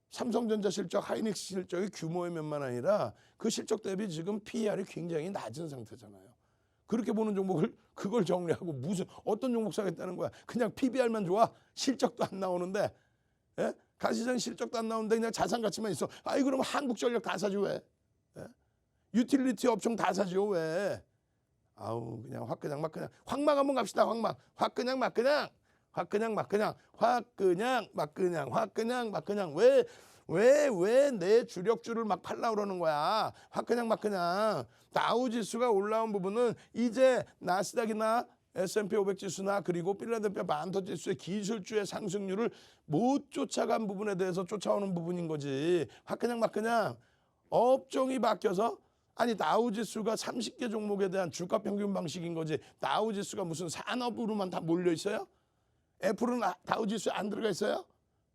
삼성전자 실적, 하이닉스 실적이 규모의 면만 아니라 그 실적 대비 지금 PER이 굉장히 낮은 상태잖아요. 그렇게 보는 종목을 그걸 정리하고 무슨 어떤 종목 사겠다는 거야. 그냥 PBR만 좋아. 실적도 안 나오는데 예? 가시장 실적도 안 나오는데 그냥 자산 가치만 있어. 아이 그러면 한국전력 다 사지 왜? 예? 유틸리티 업종 다 사지요 왜? 아우 그냥 확 그냥 막 그냥 확막 한번 갑시다. 확 그냥 막 그냥 왜 내 주력주를 막 팔라 그러는 거야. 확 그냥 다우지수가 올라온 부분은 이제 나스닥이나 S&P 500 지수나 그리고 필라델피아 반도 지수의 기술주의 상승률을 못 쫓아간 부분에 대해서 쫓아오는 부분인 거지. 확 그냥 업종이 바뀌어서 아니 다우지수가 30개 종목에 대한 주가 평균 방식인 거지. 다우지수가 무슨 산업으로만 다 몰려 있어요? 애플은 다우지수에 안 들어가 있어요?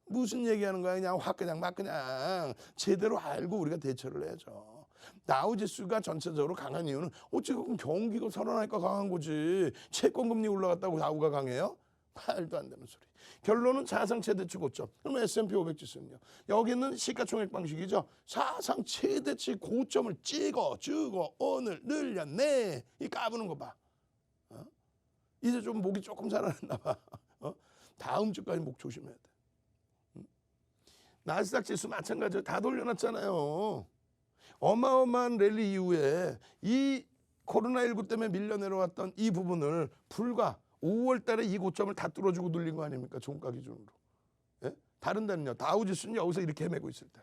무슨 얘기하는 거야? 그냥 확 그냥 제대로 알고 우리가 대처를 해야죠. 다우지수가 전체적으로 강한 이유는 어찌됐건 경기가 살아나니까 강한 거지. 채권금리 올라갔다고 다우가 강해요? 말도 안 되는 소리. 결론은 사상 최대치 고점. 그럼 S&P 500 지수는요. 여기는 시가총액 방식이죠. 사상 최대치 고점을 찍어 주고 오늘 늘렸네. 이 까부는 거 봐. 이제 좀 목이 조금 살아났나 봐. 다음 주까지 목 조심해야 돼. 나스닥 지수 마찬가지로 다 돌려놨잖아요. 어마어마한 랠리 이후에 이 코로나19 때문에 밀려 내려왔던 이 부분을 불과 5월 달에 이 고점을 다 뚫어주고 눌린 거 아닙니까? 종가 기준으로. 예? 다른 데는요. 다우지수는 여기서 이렇게 헤매고 있을 때.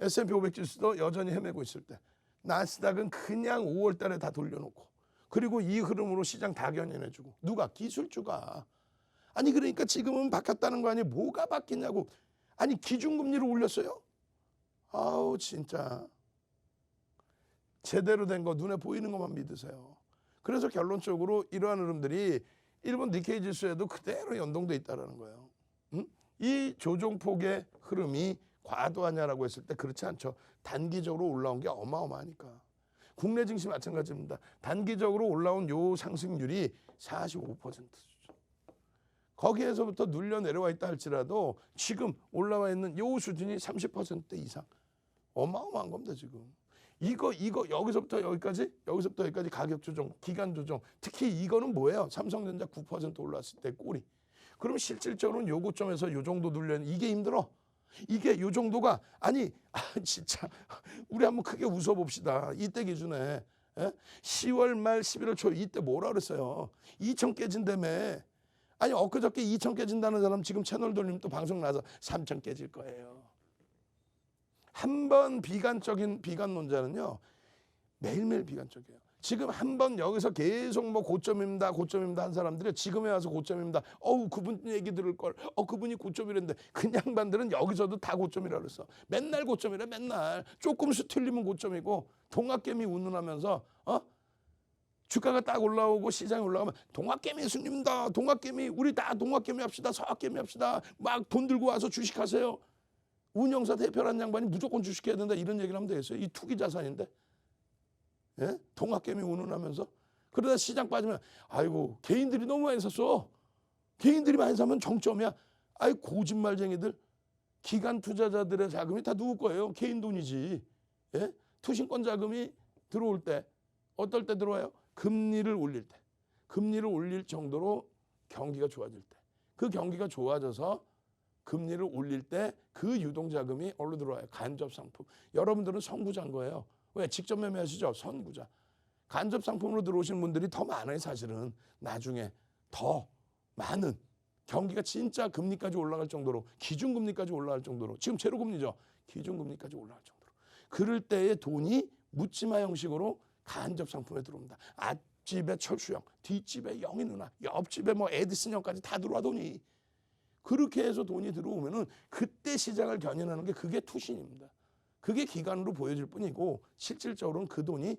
S&P 500 지수도 여전히 헤매고 있을 때. 나스닥은 그냥 5월 달에 다 돌려놓고 그리고 이 흐름으로 시장 다 견인해주고 누가? 기술주가. 아니 그러니까 지금은 바뀌었다는 거 아니에요? 뭐가 바뀌냐고. 아니 기준금리를 올렸어요? 아우 진짜. 제대로 된 거 눈에 보이는 것만 믿으세요. 그래서 결론적으로 이러한 흐름들이 일본 니케이 지수에도 그대로 연동돼 있다는 거예요. 이 조종폭의 흐름이 과도하냐라고 했을 때 그렇지 않죠. 단기적으로 올라온 게 어마어마하니까. 국내 증시 마찬가지입니다. 단기적으로 올라온 요 상승률이 45%죠. 거기에서부터 눌려 내려와 있다 할지라도 지금 올라와 있는 요 수준이 30% 이상. 어마어마한 겁니다 지금. 이거 여기서부터 여기까지 가격 조정, 기간 조정. 특히 이거는 뭐예요? 삼성전자 9% 올랐을 때 꼬리. 그럼 실질적으로는 요 고점에서 요 정도 눌려 이게 힘들어. 이게 요 정도가 아니 진짜 우리 한번 크게 웃어봅시다. 이때 기준에 10월 말 11월 초 이때 뭐라 그랬어요? 2천 깨진다며. 아니 엊그저께 2천 깨진다는 사람 지금 채널 돌리면 또 방송 나서 3천 깨질 거예요. 한 번 비관론자는요 매일매일 비관적이에요. 지금 한 번 여기서 계속 뭐 고점입니다 한 사람들이 지금에 와서 고점입니다. 그분 얘기 들을 걸. 그분이 고점이랬는데 그냥 반들은 여기서도 다 고점이라 그랬어. 맨날 고점이래 맨날. 조금씩 틀리면 고점이고 동학개미 운운하면서 주가가 딱 올라오고 시장이 올라가면 동학개미 스님다. 동학개미 우리 다 동학개미 합시다. 서학개미 합시다. 막 돈 들고 와서 주식하세요. 운영사 대표라는 양반이 무조건 주식해야 된다 이런 얘기를 하면 되겠어요. 이 투기 자산인데. 예? 동학개미 운운하면서 그러다 시장 빠지면 아이고 개인들이 너무 많이 샀어. 개인들이 많이 사면 정점이야. 아이 거짓말쟁이들. 기관 투자자들의 자금이 다 누구 거예요? 개인 돈이지. 예? 투신권 자금이 들어올 때 어떨 때 들어와요? 금리를 올릴 때. 금리를 올릴 정도로 경기가 좋아질 때. 그 경기가 좋아져서 금리를 올릴 때 그 유동자금이 어디로 들어와요? 간접상품. 여러분들은 선구자인 거예요. 왜? 직접 매매하시죠? 선구자. 간접상품으로 들어오신 분들이 더 많아요. 사실은 나중에 더 많은 경기가 진짜 금리까지 올라갈 정도로, 기준금리까지 올라갈 정도로, 지금 제로금리죠. 기준금리까지 올라갈 정도로. 그럴 때에 돈이 묻지마 형식으로 간접 상품에 들어옵니다. 앞집에 철수형, 뒷집에 영희 누나, 옆집에 뭐 에디슨 형까지 다 들어와 돈이. 그렇게 해서 돈이 들어오면은 그때 시장을 견인하는 게 그게 투신입니다. 그게 기간으로 보여질 뿐이고 실질적으로는 그 돈이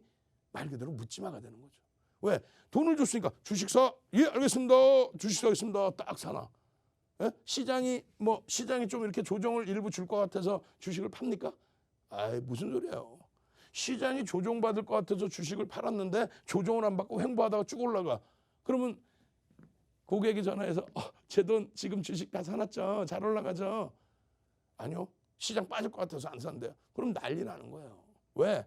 말 그대로 묻지마가 되는 거죠. 왜? 돈을 줬으니까 주식 사? 예, 알겠습니다. 주식 사겠습니다. 딱 사나. 예? 시장이 좀 이렇게 조정을 일부 줄 것 같아서 주식을 팝니까? 아이, 무슨 소리예요. 시장이 조정받을 것 같아서 주식을 팔았는데 조정을 안 받고 횡보하다가 쭉 올라가. 그러면 고객이 전화해서 제 돈 지금 주식 다 사놨죠. 잘 올라가죠. 아니요. 시장 빠질 것 같아서 안 산대요. 그럼 난리 나는 거예요. 왜?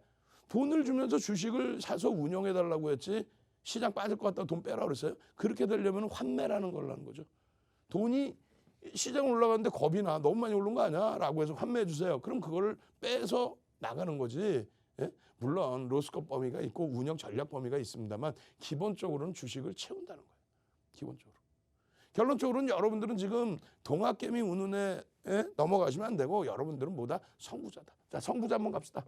돈을 주면서 주식을 사서 운영해달라고 했지 시장 빠질 것 같다고 돈 빼라 그랬어요. 그렇게 되려면 환매라는 걸 하는 거죠. 돈이 시장 올라가는데 겁이 나. 너무 많이 오른 거 아니야? 라고 해서 환매해 주세요. 그럼 그거를 빼서 나가는 거지. 예? 물론 로스컵 범위가 있고 운영 전략 범위가 있습니다만 기본적으로는 주식을 채운다는 거예요. 기본적으로. 결론적으로는 여러분들은 지금 동학개미 운운에 넘어가시면 안 되고 여러분들은 뭐다? 선구자다. 자, 선구자 한번 갑시다.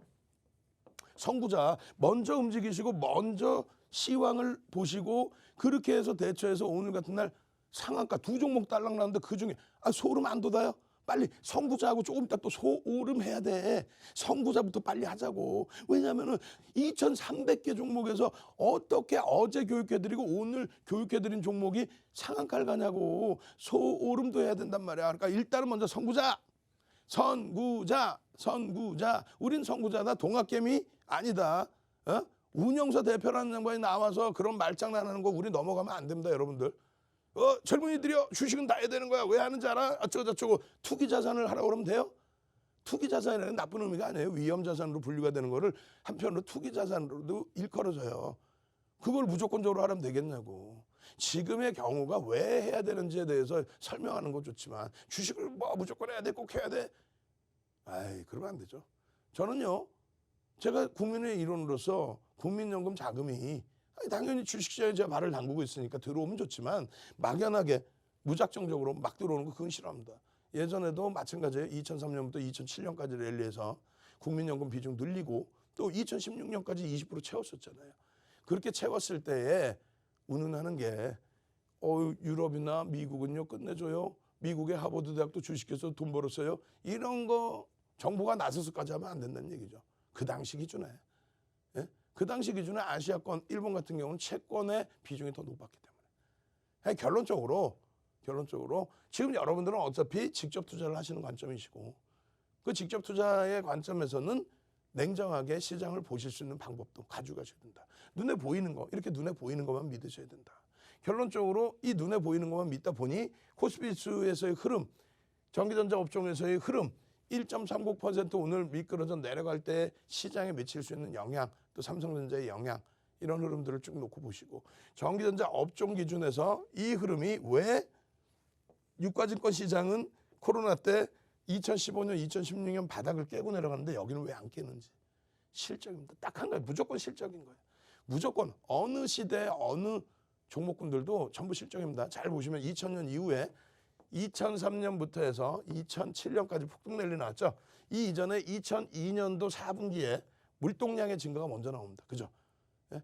선구자 먼저 움직이시고 먼저 시황을 보시고 그렇게 해서 대처해서 오늘 같은 날 상한가 두 종목 딸랑 나는데 그중에 소름 안 돋아요? 빨리 선구자하고 조금 이따 또 소오름 해야 돼. 선구자부터 빨리 하자고. 왜냐하면은 2,300개 종목에서 어떻게 어제 교육해드리고 오늘 교육해드린 종목이 상한가를 가냐고. 소오름도 해야 된단 말이야. 그러니까 일단은 먼저 선구자. 우린 선구자다. 동학개미 아니다. 운영사 대표라는 양반이 나와서 그런 말장난하는 거 우리 넘어가면 안 됩니다, 여러분들. 젊은이들이요, 주식은 다 해야 되는 거야. 왜 하는지 알아? 어쩌고저쩌고. 투기 자산을 하라고 그러면 돼요? 투기 자산이라는 나쁜 의미가 아니에요. 위험 자산으로 분류가 되는 거를 한편으로 투기 자산으로도 일컬어져요. 그걸 무조건적으로 하라면 되겠냐고. 지금의 경우가 왜 해야 되는지에 대해서 설명하는 건 좋지만 주식을 무조건 해야 돼, 꼭 해야 돼. 아이, 그러면 안 되죠. 저는요, 제가 국민의 일원으로서 국민연금 자금이 당연히 주식시장에 제가 발을 담그고 있으니까 들어오면 좋지만 막연하게 무작정적으로 막 들어오는 거 그건 싫어합니다. 예전에도 마찬가지예요. 2003년부터 2007년까지 랠리해서 국민연금 비중 늘리고 또 2016년까지 20% 채웠었잖아요. 그렇게 채웠을 때에 운운하는 게 유럽이나 미국은요 끝내줘요. 미국의 하버드 대학도 주식해서 돈 벌었어요. 이런 거 정부가 나서서까지 하면 안 된다는 얘기죠. 그 당시 기준에. 예? 그 당시 기준에 아시아권, 일본 같은 경우는 채권의 비중이 더 높았기 때문에. 결론적으로 지금 여러분들은 어차피 직접 투자를 하시는 관점이시고 그 직접 투자의 관점에서는 냉정하게 시장을 보실 수 있는 방법도 가져가셔야 된다. 눈에 보이는 거, 이렇게 눈에 보이는 것만 믿으셔야 된다. 결론적으로 이 눈에 보이는 것만 믿다 보니 코스피지수에서의 흐름, 전기전자 업종에서의 흐름, 1.30% 오늘 미끄러져 내려갈 때 시장에 미칠 수 있는 영향, 또 삼성전자의 영향, 이런 흐름들을 쭉 놓고 보시고 전기전자 업종 기준에서 이 흐름이 왜 유가증권 시장은 코로나 때 2015년, 2016년 바닥을 깨고 내려가는데 여기는 왜 안 깨는지. 실적입니다. 딱 한 가지, 무조건 실적인 거예요. 무조건 어느 시대 어느 종목군들도 전부 실적입니다. 잘 보시면 2000년 이후에 2003년부터 해서 2007년까지 폭등 랠리 나왔죠. 이 이전에 2002년도 4분기에 물동량의 증가가 먼저 나옵니다. 그죠? 예?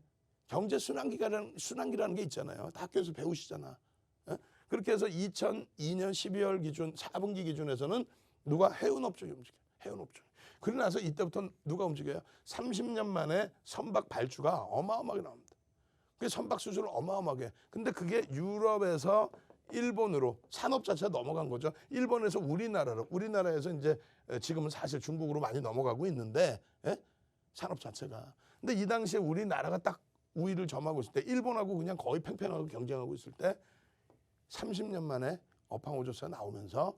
경제 순환기라는 게 있잖아요. 다 학교에서 배우시잖아. 예? 그렇게 해서 2002년 12월 기준 4분기 기준에서는 누가 해운업종이 움직여요. 해운업종. 그러고 나서 이때부터 누가 움직여요? 30년 만에 선박 발주가 어마어마하게 나옵니다. 그 선박 수주를 어마어마하게. 근데 그게 유럽에서 일본으로 산업 자체가 넘어간 거죠. 일본에서 우리나라에서 이제 지금은 사실 중국으로 많이 넘어가고 있는데 산업 자체가. 근데 이 당시에 우리나라가 딱 우위를 점하고 있을 때 일본하고 그냥 거의 팽팽하게 경쟁하고 있을 때 30년 만에 업황오조세가 나오면서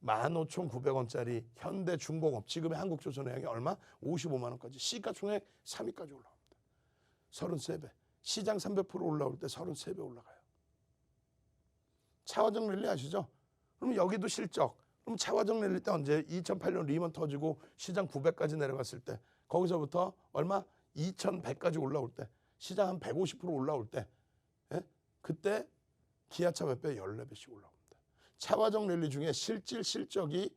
15,900원짜리 현대중공업 지금의 한국조선해양이 얼마? 55만 원까지 시가총액 3위까지 올라옵니다. 33배. 시장 300% 올라올 때 33배 올라가요. 차화정 랠리 아시죠? 그럼 여기도 실적. 그럼 차화정 랠리 때 언제? 2008년 리먼 터지고 시장 900까지 내려갔을 때 거기서부터 얼마? 2100까지 올라올 때 시장 한 150% 올라올 때 그때 기아차 몇 배? 14배씩 올라옵니다. 차화정 랠리 중에 실적이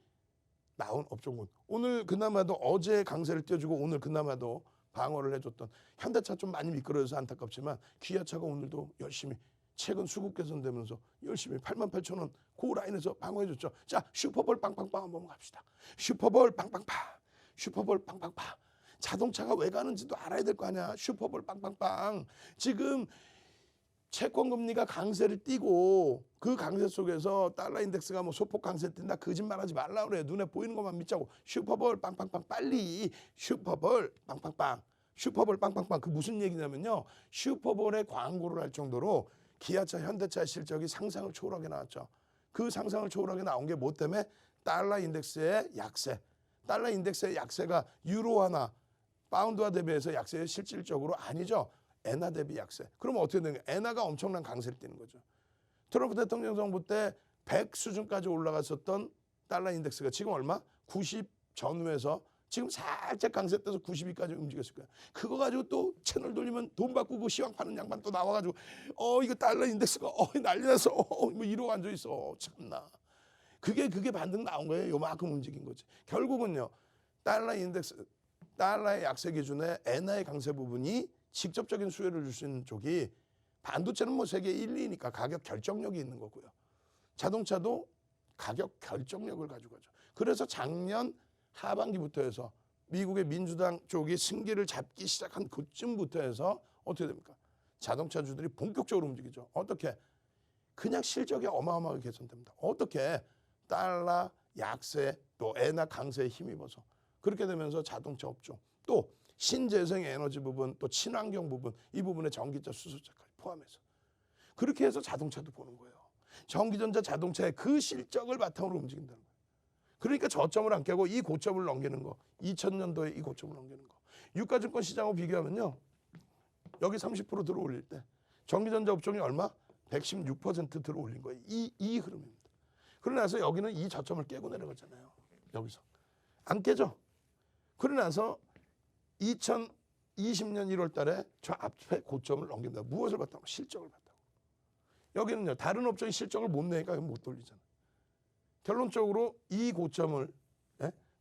나온 업종군. 오늘 그나마도 어제 강세를 띄워주고 오늘 그나마도 방어를 해줬던 현대차 좀 많이 미끄러져서 안타깝지만 기아차가 오늘도 열심히 최근 수급 개선되면서 열심히 88,000원 그 라인에서 방어해줬죠. 자, 슈퍼볼 빵빵빵 한번 갑시다. 슈퍼볼 빵빵빵. 슈퍼볼 빵빵빵. 자동차가 왜 가는지도 알아야 될 거 아니야. 슈퍼볼 빵빵빵. 지금 채권 금리가 강세를 띠고 그 강세 속에서 달러 인덱스가 뭐 소폭 강세 띈다 거짓말하지 말라 그래. 눈에 보이는 것만 믿자고. 슈퍼볼 빵빵빵 빨리 슈퍼볼 빵빵빵 슈퍼볼 빵빵빵. 그 무슨 얘기냐면요. 슈퍼볼에 광고를 할 정도로 기아차 현대차의 실적이 상상을 초월하게 나왔죠. 그 상상을 초월하게 나온 게 뭐 때문에? 달러 인덱스의 약세. 달러 인덱스의 약세가 유로화나 파운드화 대비해서 약세의 실질적으로 아니죠. 엔화 대비 약세. 그러면 어떻게 되는 거예요? 엔화가 엄청난 강세를 띠는 거죠. 트럼프 대통령 정부 때 100 수준까지 올라갔었던 달러 인덱스가 지금 얼마? 90 전후에서 지금 살짝 강세 떼서 92까지 움직였을 거야. 그거 가지고 또 채널 돌리면 돈 바꾸고 시황 파는 양반 또 나와가지고 이거 달러 인덱스가 난리 났어. 뭐 이러고 앉아 있어. 참나. 그게 반등 나온 거예요. 요만큼 움직인 거지. 결국은요. 달러 인덱스, 달러의 약세 기준에 엔화의 강세 부분이 직접적인 수혜를 줄 수 있는 쪽이 반도체는 뭐 세계 1, 2니까 가격 결정력이 있는 거고요. 자동차도 가격 결정력을 가지고 가죠. 그래서 작년 하반기부터 해서 미국의 민주당 쪽이 승기를 잡기 시작한 그쯤부터 해서 어떻게 됩니까? 자동차주들이 본격적으로 움직이죠. 어떻게? 그냥 실적이 어마어마하게 개선됩니다. 어떻게? 달러 약세 또 엔화 강세에 힘입어서 그렇게 되면서 자동차 업종 또 신재생 에너지 부분 또 친환경 부분 이 부분에 전기차 수소차까지 포함해서 그렇게 해서 자동차도 보는 거예요. 전기전자 자동차의 그 실적을 바탕으로 움직인다는 거예요. 그러니까 저점을 안 깨고 이 고점을 넘기는 거 2000년도에 이 고점을 넘기는 거 유가증권 시장하고 비교하면요. 여기 30% 들어올릴 때 전기전자 업종이 얼마? 116% 들어올린 거예요. 이 흐름입니다. 그러고 나서 여기는 이 저점을 깨고 내려가잖아요. 여기서 안 깨죠. 그러고 나서 2020년 1월 달에 저 앞에 고점을 넘깁니다. 무엇을 바탕으로? 실적을 바탕으로. 여기는요. 다른 업종이 실적을 못 내니까 못 돌리잖아요. 결론적으로 이 고점을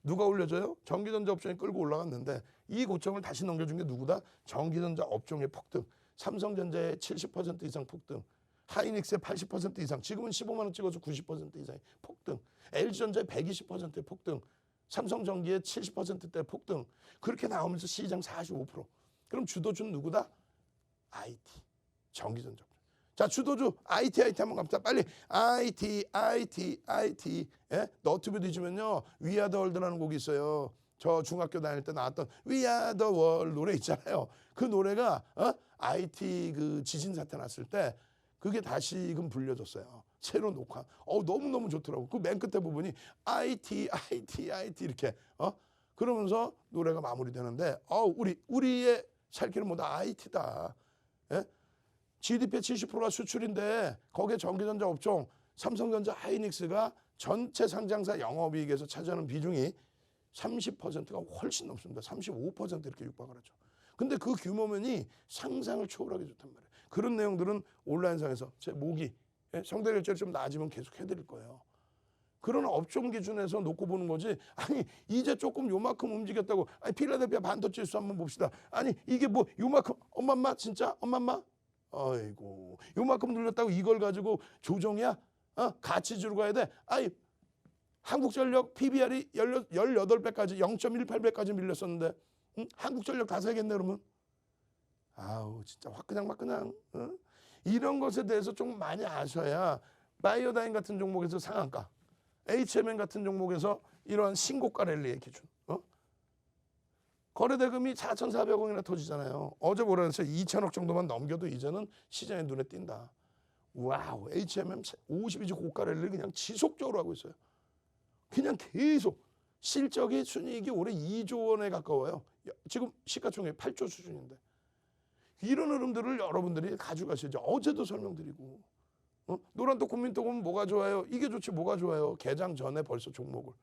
누가 올려줘요? 전기전자 업종이 끌고 올라갔는데 이 고점을 다시 넘겨준 게 누구다? 전기전자 업종의 폭등. 삼성전자의 70% 이상 폭등. 하이닉스의 80% 이상. 지금은 15만 원 찍어서 90% 이상의 폭등. LG전자의 120%의 폭등. 삼성전기의 70%대 폭등. 그렇게 나오면서 시장 45%. 그럼 주도주는 누구다? IT. 전기전자. 자, 주도주 IT 한번 갑시다. 빨리 IT. 예? 너튜브 뒤지면요. We Are the World라는 곡이 있어요. 저 중학교 다닐 때 나왔던 We Are the World 노래 있잖아요. 그 노래가 IT 그 지진 사태 났을 때 그게 다시금 불려졌어요. 새로 녹화. 너무너무 좋더라고. 그 맨 끝에 부분이 IT 이렇게 그러면서 노래가 마무리되는데 우리의 살 길은 뭐다 IT다. 예? GDP의 70%가 수출인데 거기에 전기전자 업종 삼성전자 하이닉스가 전체 상장사 영업이익에서 차지하는 비중이 30%가 훨씬 넘습니다. 35% 이렇게 육박을 하죠. 근데 그 규모면이 상상을 초월하게 좋단 말이에요. 그런 내용들은 온라인상에서 제 모기 성대결절이 좀 나아지면 계속 해드릴 거예요. 그런 업종 기준에서 놓고 보는 거지. 아니 이제 조금 요만큼 움직였다고. 아니 필라델피아 반도체 지수 한번 봅시다. 아니 이게 뭐 요만큼 엄마엄마 진짜 엄마엄마 아이고 요만큼 눌렸다고 이걸 가지고 조정이야? 가치주로 가야 돼? 아니 한국전력 PBR이 18배까지 0.18배까지 밀렸었는데 한국전력 다 사야겠네 그러면? 아우 진짜 화끈냥 이런 것에 대해서 좀 많이 아셔야 바이오다인 같은 종목에서 상한가 HMN 같은 종목에서 이러한 신고가 랠리의 기준 거래대금이 4,400억이나 터지잖아요. 어제 뭐라 그랬어요? 2천억 정도만 넘겨도 이제는 시장의 눈에 띈다. 와우 HMM 52주 고가 랠리를 그냥 지속적으로 하고 있어요. 그냥 계속 실적이 순이익이 올해 2조 원에 가까워요. 지금 시가총액 8조 수준인데 이런 흐름들을 여러분들이 가져가셔야죠. 어제도 설명드리고 노란톡 국민톡은 뭐가 좋아요? 이게 좋지 뭐가 좋아요? 개장 전에 벌써 종목을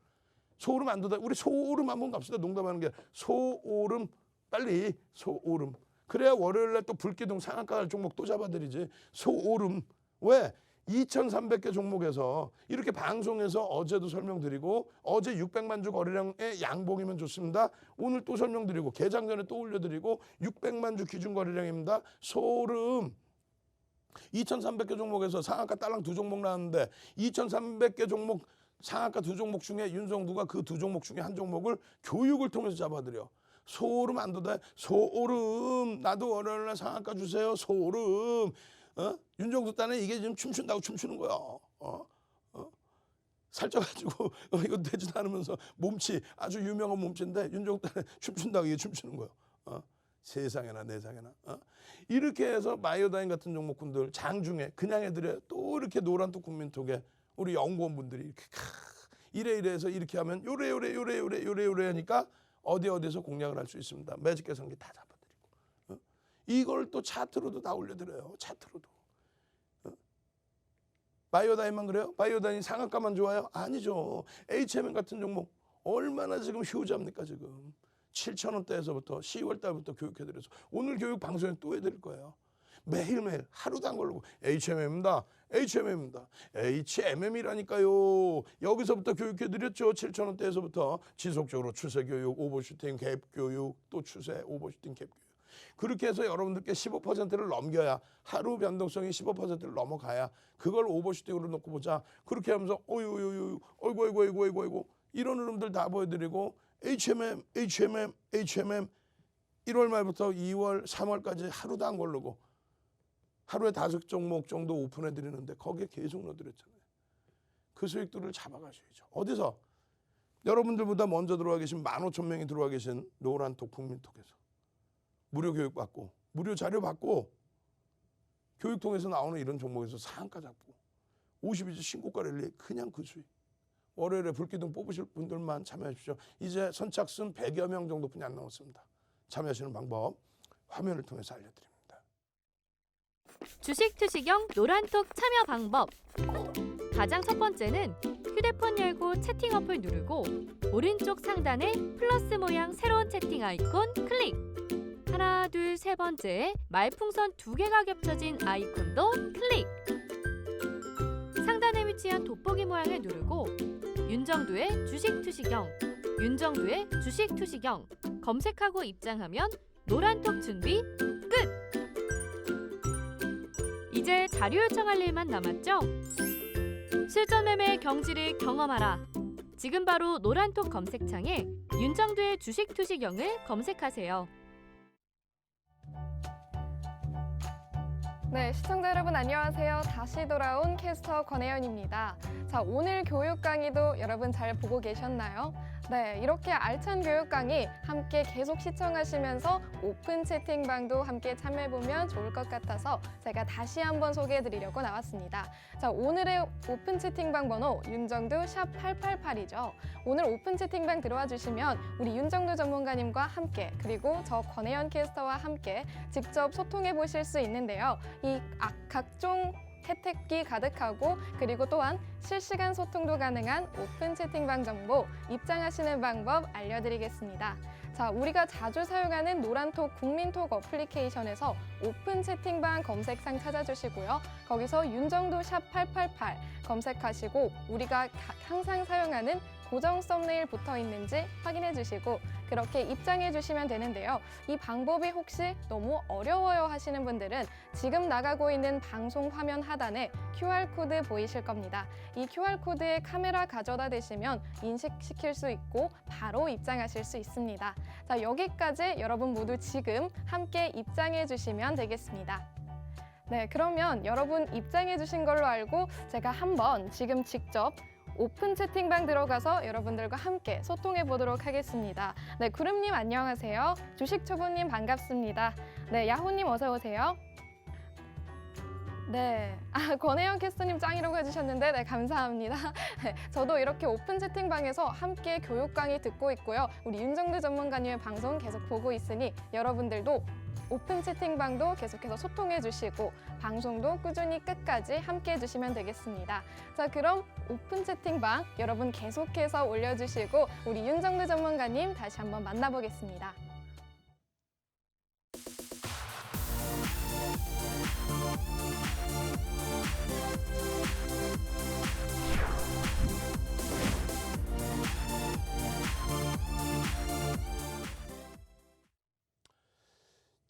소오름 안 돋아. 우리 소오름 한번 갑시다. 농담하는 게 소오름 빨리 소오름. 그래야 월요일날 또 불기둥 상한가 할 종목 또 잡아드리지. 소오름 왜? 2,300개 종목에서 이렇게 방송에서 어제도 설명드리고 어제 600만 주 거래량의 양봉이면 좋습니다. 오늘 또 설명드리고 개장 전에 또 올려드리고 600만 주 기준 거래량입니다. 소름. 2,300개 종목에서 상한가 딸랑 2종목 나왔는데 2,300개 종목 상한가 2종목 중에 윤정두가 그 2종목 중에 한 종목을 교육을 통해서 잡아드려. 소름 안 돋아요? 소름. 나도 월요일날 상한가 주세요. 소름. 윤정두 딴에 이게 지금 춤춘다고 춤추는 거야. 살쪄가지고 이거 되지도 않으면서 몸치 아주 유명한 몸치인데 윤정두 딴에 춤춘다고 이게 춤추는 거야. 세상에나 내상에나. 이렇게 해서 마이오다인 같은 종목군들 장중에 그냥 애들에 또 이렇게 노란톡 국민톡에 우리 연구원분들이 이렇게 이래 해서 이렇게 하면 요래 하니까 어디에서 공략을 할 수 있습니다. 매직 계산기 다 잡아드리고. 이걸 또 차트로도 다 올려드려요. 차트로도. 바이오다인만 그래요? 바이오다인 상한가만 좋아요? 아니죠. HMM 같은 종목 얼마나 지금 휴지합니까 지금. 7,000원대에서부터 10월 달부터 교육해드려서 오늘 교육 방송에 또 해드릴 거예요. 매일매일 하루도 안 걸리고 HMM입니다. HMM이라니까요. 여기서부터 교육해드렸죠. 7,000원대에서부터 지속적으로 추세 교육, 오버슈팅, 갭 교육, 또 추세, 오버슈팅, 갭 교육. 그렇게 해서 여러분들께 15%를 넘겨야 하루 변동성이 15%를 넘어가야 그걸 오버슈팅으로 놓고 보자. 그렇게 하면서 어이구 이런 흐름들 다 보여드리고 HMM 1월 말부터 2월, 3월까지 하루도 안 걸르고 하루에 5종목 정도 오픈해 드리는데 거기에 계속 넣어드렸잖아요. 그 수익들을 잡아가셔야죠. 어디서? 여러분들보다 먼저 들어와 계신 15,000명이 들어와 계신 노란톡 국민톡에서 무료 교육 받고 무료 자료 받고 교육 통해서 나오는 이런 종목에서 상한가 잡고 52주 신고가 랠리 그냥 그 수익. 월요일에 불기둥 뽑으실 분들만 참여하십시오. 이제 선착순 100여 명 정도뿐이 안 남았습니다. 참여하시는 방법 화면을 통해서 알려드립니다. 주식 투시경 노란톡 참여 방법. 가장 첫 번째는 휴대폰 열고 채팅 어플 누르고 오른쪽 상단에 플러스 모양 새로운 채팅 아이콘 클릭. 하나, 둘, 세 번째 말풍선 2개가 겹쳐진 아이콘도 클릭. 상단에 위치한 돋보기 모양을 누르고 윤정두의 주식 투시경, 윤정두의 주식 투시경 검색하고 입장하면 노란톡 준비 끝! 이제 자료 요청할 일만 남았죠? 실전 매매 경지를 경험하라. 지금 바로 노란톡 검색창에 윤정두의 주식 투시경을 검색하세요. 네, 시청자 여러분 안녕하세요. 다시 돌아온 캐스터 권혜연입니다. 자, 오늘 교육 강의도 여러분 잘 보고 계셨나요? 네, 이렇게 알찬 교육 강의 함께 계속 시청하시면서 오픈 채팅방도 함께 참여해보면 좋을 것 같아서 제가 다시 한번 소개해드리려고 나왔습니다. 자, 오늘의 오픈 채팅방 번호 윤정두 샵888이죠. 오늘 오픈 채팅방 들어와 주시면 우리 윤정두 전문가님과 함께 그리고 저 권혜연 캐스터와 함께 직접 소통해 보실 수 있는데요. 이 각종 혜택이 가득하고 그리고 또한 실시간 소통도 가능한 오픈 채팅방 정보 입장하시는 방법 알려드리겠습니다. 자, 우리가 자주 사용하는 노란톡 국민톡 어플리케이션에서 오픈 채팅방 검색창 찾아주시고요. 거기서 윤정두 샵 888 검색하시고 우리가 항상 사용하는 고정 썸네일 붙어 있는지 확인해 주시고 그렇게 입장해 주시면 되는데요. 이 방법이 혹시 너무 어려워요 하시는 분들은 지금 나가고 있는 방송 화면 하단에 QR코드 보이실 겁니다. 이 QR코드에 카메라 가져다 대시면 인식시킬 수 있고 바로 입장하실 수 있습니다. 자, 여기까지 여러분 모두 지금 함께 입장해 주시면 되겠습니다. 네, 그러면 여러분 입장해 주신 걸로 알고 제가 한번 지금 직접 오픈 채팅방 들어가서 여러분들과 함께 소통해 보도록 하겠습니다. 네, 구름님 안녕하세요. 주식초보님 반갑습니다. 네, 야호님 어서 오세요. 네, 권혜연 캐스터님 짱이라고 해주셨는데 네, 감사합니다. 네, 저도 이렇게 오픈 채팅방에서 함께 교육 강의 듣고 있고요. 우리 윤정두 전문가님의 방송 계속 보고 있으니 여러분들도 오픈 채팅방도 계속해서 소통해 주시고 방송도 꾸준히 끝까지 함께 해주시면 되겠습니다. 자, 그럼 오픈 채팅방 여러분 계속해서 올려주시고 우리 윤정두 전문가님 다시 한번 만나보겠습니다.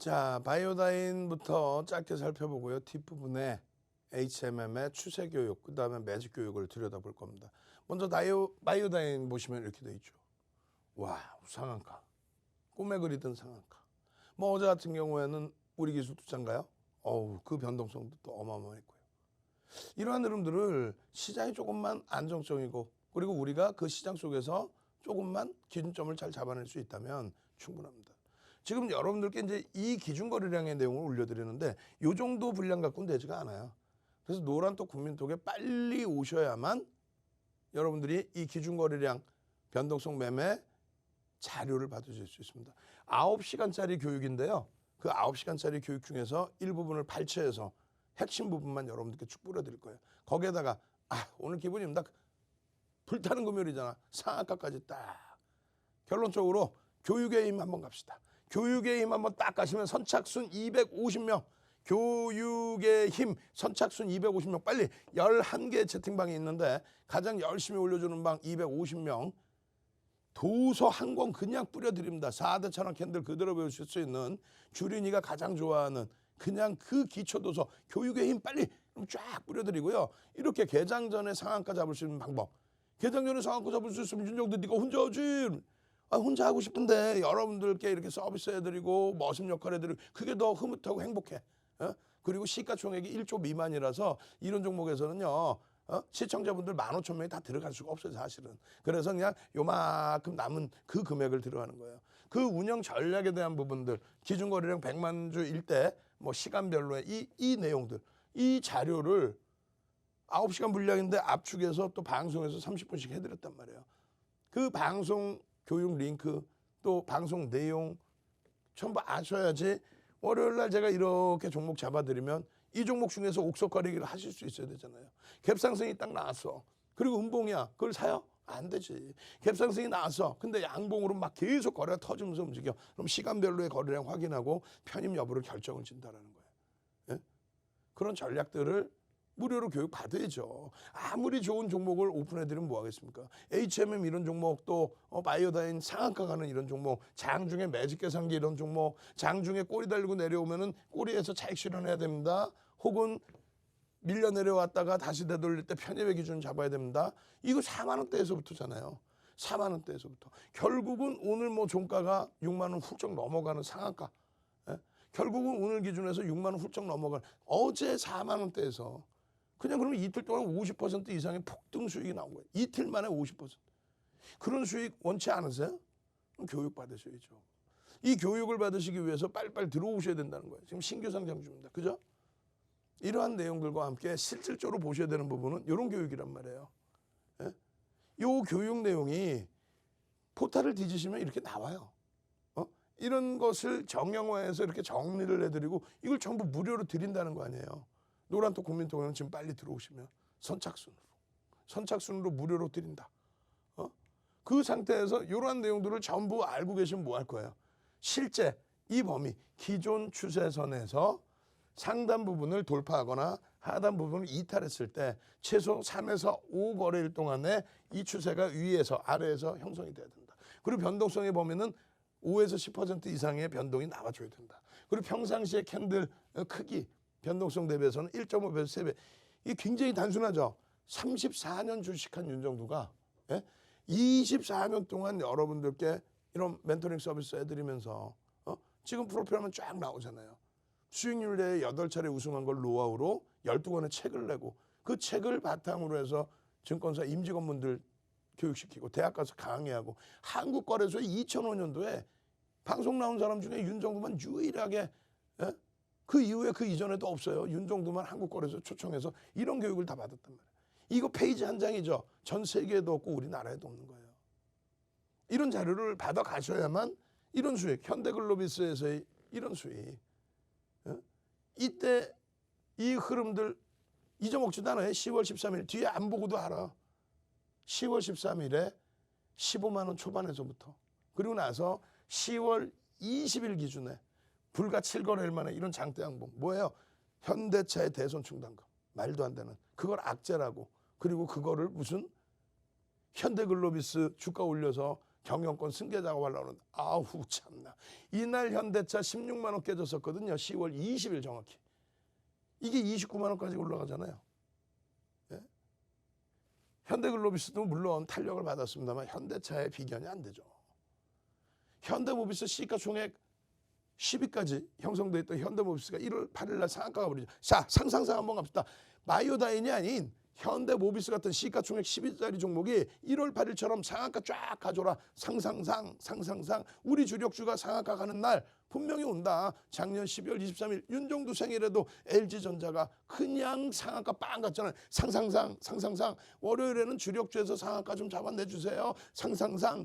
자, 바이오다인부터 짧게 살펴보고요. 뒷부분에 HMM의 추세 교육, 그 다음에 매직 교육을 들여다볼 겁니다. 먼저 바이오다인 보시면 이렇게 돼 있죠. 와, 상한가. 꿈에 그리던 상한가. 뭐 어제 같은 경우에는 우리 기술 투자인가요? 그 변동성도 또 어마어마했고요. 이러한 흐름들을 시장이 조금만 안정적이고 그리고 우리가 그 시장 속에서 조금만 기준점을 잘 잡아낼 수 있다면 충분합니다. 지금 여러분들께 이제 이 기준 거래량의 내용을 올려드리는데 이 정도 분량 갖고는 되지가 않아요. 그래서 노란톡 국민톡에 빨리 오셔야만 여러분들이 이 기준 거래량 변동성 매매 자료를 받으실 수 있습니다. 9시간짜리 교육인데요. 그 9시간짜리 교육 중에서 일부분을 발췌해서 핵심 부분만 여러분들께 쭉 뿌려드릴 거예요. 거기에다가 오늘 기분입니다. 불타는 금요일이잖아. 상한가까지 딱. 결론적으로 교육의 힘 한번 갑시다. 교육의 힘 한번 딱 가시면 선착순 250명. 교육의 힘 선착순 250명. 빨리 11개 채팅방이 있는데 가장 열심히 올려주는 방 250명. 도서 한 권 그냥 뿌려드립니다. 4대 천원 캔들 그대로 배우실 수 있는 주린이가 가장 좋아하는 그냥 그 기초도서 교육의 힘 빨리 쫙 뿌려드리고요. 이렇게 개장 전에 상한가 잡을 수 있는 방법. 개장 전에 상한가 잡을 수 있으면 윤정도 네가 혼자 하지. 혼자 하고 싶은데 여러분들께 이렇게 서비스 해드리고 머슴 역할 해드리고 그게 더 흐뭇하고 행복해. 그리고 시가총액이 1조 미만이라서 이런 종목에서는요. 시청자분들 15,000명이 다 들어갈 수가 없어요, 사실은. 그래서 그냥 요만큼 남은 그 금액을 들어가는 거예요. 그 운영 전략에 대한 부분들, 기준거래량 100만 주 일대, 뭐 시간별로의 이 내용들, 이 자료를 9시간 분량인데 압축해서 또 방송에서 30분씩 해드렸단 말이에요. 그 방송 교육 링크, 또 방송 내용 전부 아셔야지 월요일 날 제가 이렇게 종목 잡아드리면 이 종목 중에서 옥석거리기를 하실 수 있어야 되잖아요. 갭상승이 딱 나왔어. 그리고 음봉이야. 그걸 사요? 안 되지. 갭상승이 나왔어. 근데 양봉으로 막 계속 거래가 터지면서 움직여. 그럼 시간별로의 거래량 확인하고 편입 여부를 결정을 진다라는 거예요. 예? 그런 전략들을 무료로 교육 받아야죠. 아무리 좋은 종목을 오픈해드리면 뭐 하겠습니까? HMM 이런 종목, 또 바이오다인 상한가 가는 이런 종목, 장중에 매직 계산기 이런 종목, 장중에 꼬리 달리고 내려오면은 꼬리에서 차익 실현해야 됩니다. 혹은 밀려 내려왔다가 다시 되돌릴 때 편입의 기준 잡아야 됩니다. 이거 4만 원대에서부터잖아요. 4만 원대에서부터. 결국은 오늘 뭐 종가가 6만 원 훌쩍 넘어가는 상한가. 예? 결국은 오늘 기준에서 6만 원 훌쩍 넘어가는 어제 4만 원대에서 그냥 그러면 이틀 동안 50% 이상의 폭등 수익이 나온 거예요. 이틀 만에 50%. 그런 수익 원치 않으세요? 그럼 교육 받으셔야죠. 이 교육을 받으시기 위해서 빨리빨리 들어오셔야 된다는 거예요. 지금 신규 상장 중입니다. 그죠? 이러한 내용들과 함께 실질적으로 보셔야 되는 부분은 이런 교육이란 말이에요. 예? 이 교육 내용이 포탈을 뒤지시면 이렇게 나와요. 이런 것을 정형화해서 이렇게 정리를 해드리고 이걸 전부 무료로 드린다는 거 아니에요. 노란톡 국민통화는 지금 빨리 들어오시면 선착순으로 무료로 드린다. 그 상태에서 이러한 내용들을 전부 알고 계시면 뭐 할 거예요? 실제 이 범위 기존 추세선에서 상단 부분을 돌파하거나 하단 부분을 이탈했을 때 최소 3에서 5거래일 동안에 이 추세가 위에서 아래에서 형성이 돼야 된다. 그리고 변동성의 범위는 5에서 10% 이상의 변동이 나와줘야 된다. 그리고 평상시의 캔들 크기 변동성 대비해서는 1.5배에서 3배. 이게 굉장히 단순하죠. 34년 주식한 윤정두가 24년 동안 여러분들께 이런 멘토링 서비스 해드리면서 지금 프로필 하면 쫙 나오잖아요. 수익률 내에 8차례 우승한 걸 노하우로 12권의 책을 내고 그 책을 바탕으로 해서 증권사 임직원분들 교육시키고 대학 가서 강의하고 한국거래소에 2005년도에 방송 나온 사람 중에 윤정두만 유일하게 그 이후에 그 이전에도 없어요. 윤정두만 한국거래소 초청해서 이런 교육을 다 받았단 말이에요. 이거 페이지 한 장이죠. 전 세계에도 없고 우리나라에도 없는 거예요. 이런 자료를 받아 가셔야만 이런 수익, 현대글로비스에서의 이런 수익. 이때 이 흐름들 잊어먹지도 않아요. 10월 13일 뒤에 안 보고도 알아. 10월 13일에 15만 원 초반에서부터 그리고 나서 10월 20일 기준에 불과 7거래일 만에 이런 장대 양봉. 뭐예요? 현대차의 대손 충당금. 말도 안 되는. 그걸 악재라고. 그리고 그거를 무슨 현대글로비스 주가 올려서 경영권 승계자가 올라오는데 아우 참나. 이날 현대차 16만 원 깨졌었거든요. 10월 20일 정확히. 이게 29만 원까지 올라가잖아요. 예? 현대글로비스도 물론 탄력을 받았습니다만 현대차의 비견이 안 되죠. 현대모비스 시가총액 10위까지 형성돼 있던 현대모비스가 1월 8일 날 상한가가 버리죠. 자, 상상상 한번 갑시다. 마이오다인이 아닌 현대모비스 같은 시가총액 10위짜리 종목이 1월 8일처럼 상한가 쫙 가져라. 상상상 우리 주력주가 상한가 가는 날 분명히 온다. 작년 12월 23일 윤정두 생일에도 LG전자가 그냥 상한가 빵 갔잖아요. 상상상 월요일에는 주력주에서 상한가 좀 잡아내주세요. 상상상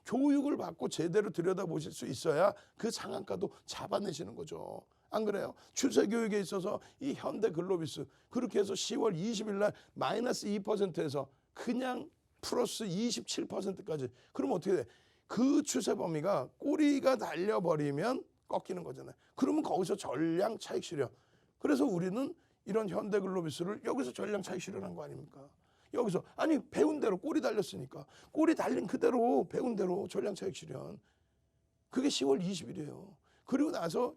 교육을 받고 제대로 들여다보실 수 있어야 그 상한가도 잡아내시는 거죠. 안 그래요? 추세 교육에 있어서 이 현대글로비스 그렇게 해서 10월 20일 날 마이너스 2%에서 그냥 플러스 27%까지. 그럼 어떻게 돼? 그 추세 범위가 꼬리가 달려버리면 꺾이는 거잖아요. 그러면 거기서 전량 차익 실현. 그래서 우리는 이런 현대글로비스를 여기서 전량 차익 실현한 거 아닙니까? 여기서 아니 배운 대로 꼬리 달렸으니까 꼬리 달린 그대로 배운 대로 전량 차익 실현. 그게 10월 20일이에요. 그리고 나서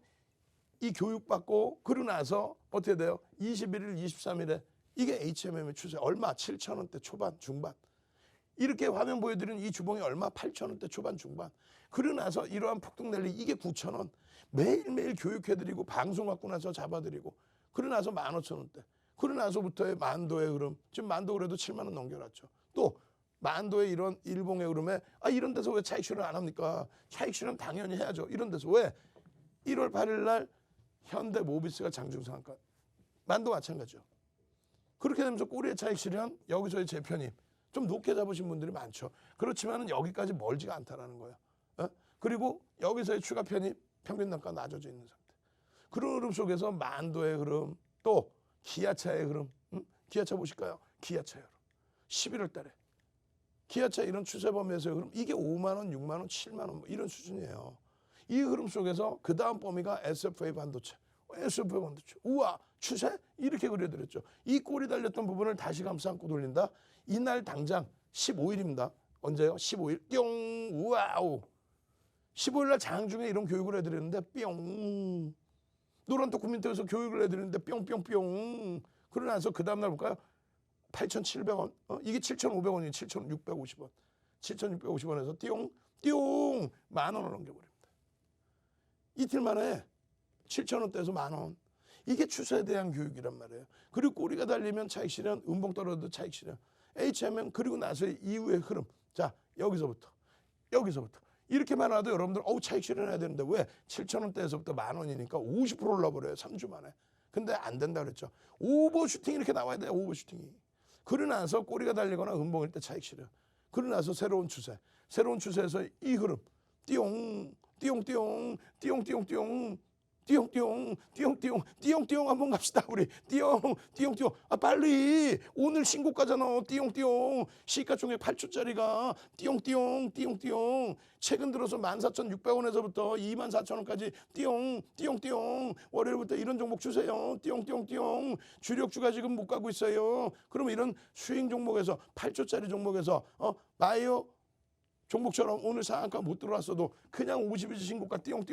이 교육받고 그러고 나서 어떻게 돼요? 21일, 23일에 이게 HMM의 추세 얼마? 7,000원대 초반, 중반. 이렇게 화면 보여드리는 이 주봉이 얼마? 8,000원대 초반, 중반. 그러고 나서 이러한 폭등 랠리 이게 9,000원. 매일매일 교육해드리고 방송 갖고 나서 잡아드리고 그러고 나서 15,000원대. 그러고 나서부터의 만도의 흐름. 지금 만도 그래도 7만 원 넘겨놨죠. 또 만도의 이런 일봉의 흐름에 이런 데서 왜 차익 실현 안 합니까? 차익 실현 당연히 해야죠. 이런 데서 왜? 1월 8일 날 현대모비스가 장중상한가. 만도 마찬가지죠. 그렇게 되면서 꼬리의 차익 실현 여기서의 재편입. 좀 높게 잡으신 분들이 많죠. 그렇지만 여기까지 멀지가 않다라는 거예요. 그리고 여기서의 추가 편입 평균 단가 낮아져 있는 상태. 그런 흐름 속에서 만도의 흐름 또 기아차의 흐름. 기아차 보실까요? 기아차의 흐름. 11월 달에. 기아차 이런 추세 범위에서의 흐름. 이게 5만 원, 6만 원, 7만 원 뭐 이런 수준이에요. 이 흐름 속에서 그 다음 범위가 SFA 반도체. SFA 반도체. 우와 추세? 이렇게 그려드렸죠. 이 꼬리 달렸던 부분을 다시 감싸 안고 돌린다. 이날 당장 15일입니다. 언제요? 15일. 뿅. 우와우. 15일 날 장중에 이런 교육을 해드렸는데 뿅. 노란톡 국민대에서 교육을 해드렸는데 뿅뿅뿅. 그러고 나서 그 다음날 볼까요? 8,700원. 이게 7,500원이에요. 7,650원. 7,650원에서 띠용 만 원을 넘겨버립니다. 이틀 만에 7,000원대에서 만 원. 이게 추세에 대한 교육이란 말이에요. 그리고 꼬리가 달리면 차익 실현, 음봉 떨어져도 차익 실현. HMM 그리고 나서 이후의 흐름. 자 여기서부터 이렇게만 와도 여러분들 차익 실현해야 되는데 왜 7,000원대에서부터 만 원이니까 50% 올라버려요. 3주 만에. 근데 안 된다 그랬죠. 오버슈팅 이렇게 나와야 돼요. 오버슈팅이. 그러고 나서 꼬리가 달리거나 음봉일 때 차익 실현. 그러고 나서 새로운 추세에서 이 흐름. 띠용 한번 갑시다 우리. 띠용 빨리 오늘 신고가잖아. 띠용 시가총액 8초짜리가 띠용 최근 들어서 14,600원에서부터 24,000원까지 띠용 월요일부터 이런 종목 주세요. 띠용 주력주가 지금 못 가고 있어요. 그러면 이런 수익 종목에서 8초짜리 종목에서 바이오 종목처럼 오늘 상한가 못 들어왔어도 그냥 50일치 신고가 띠용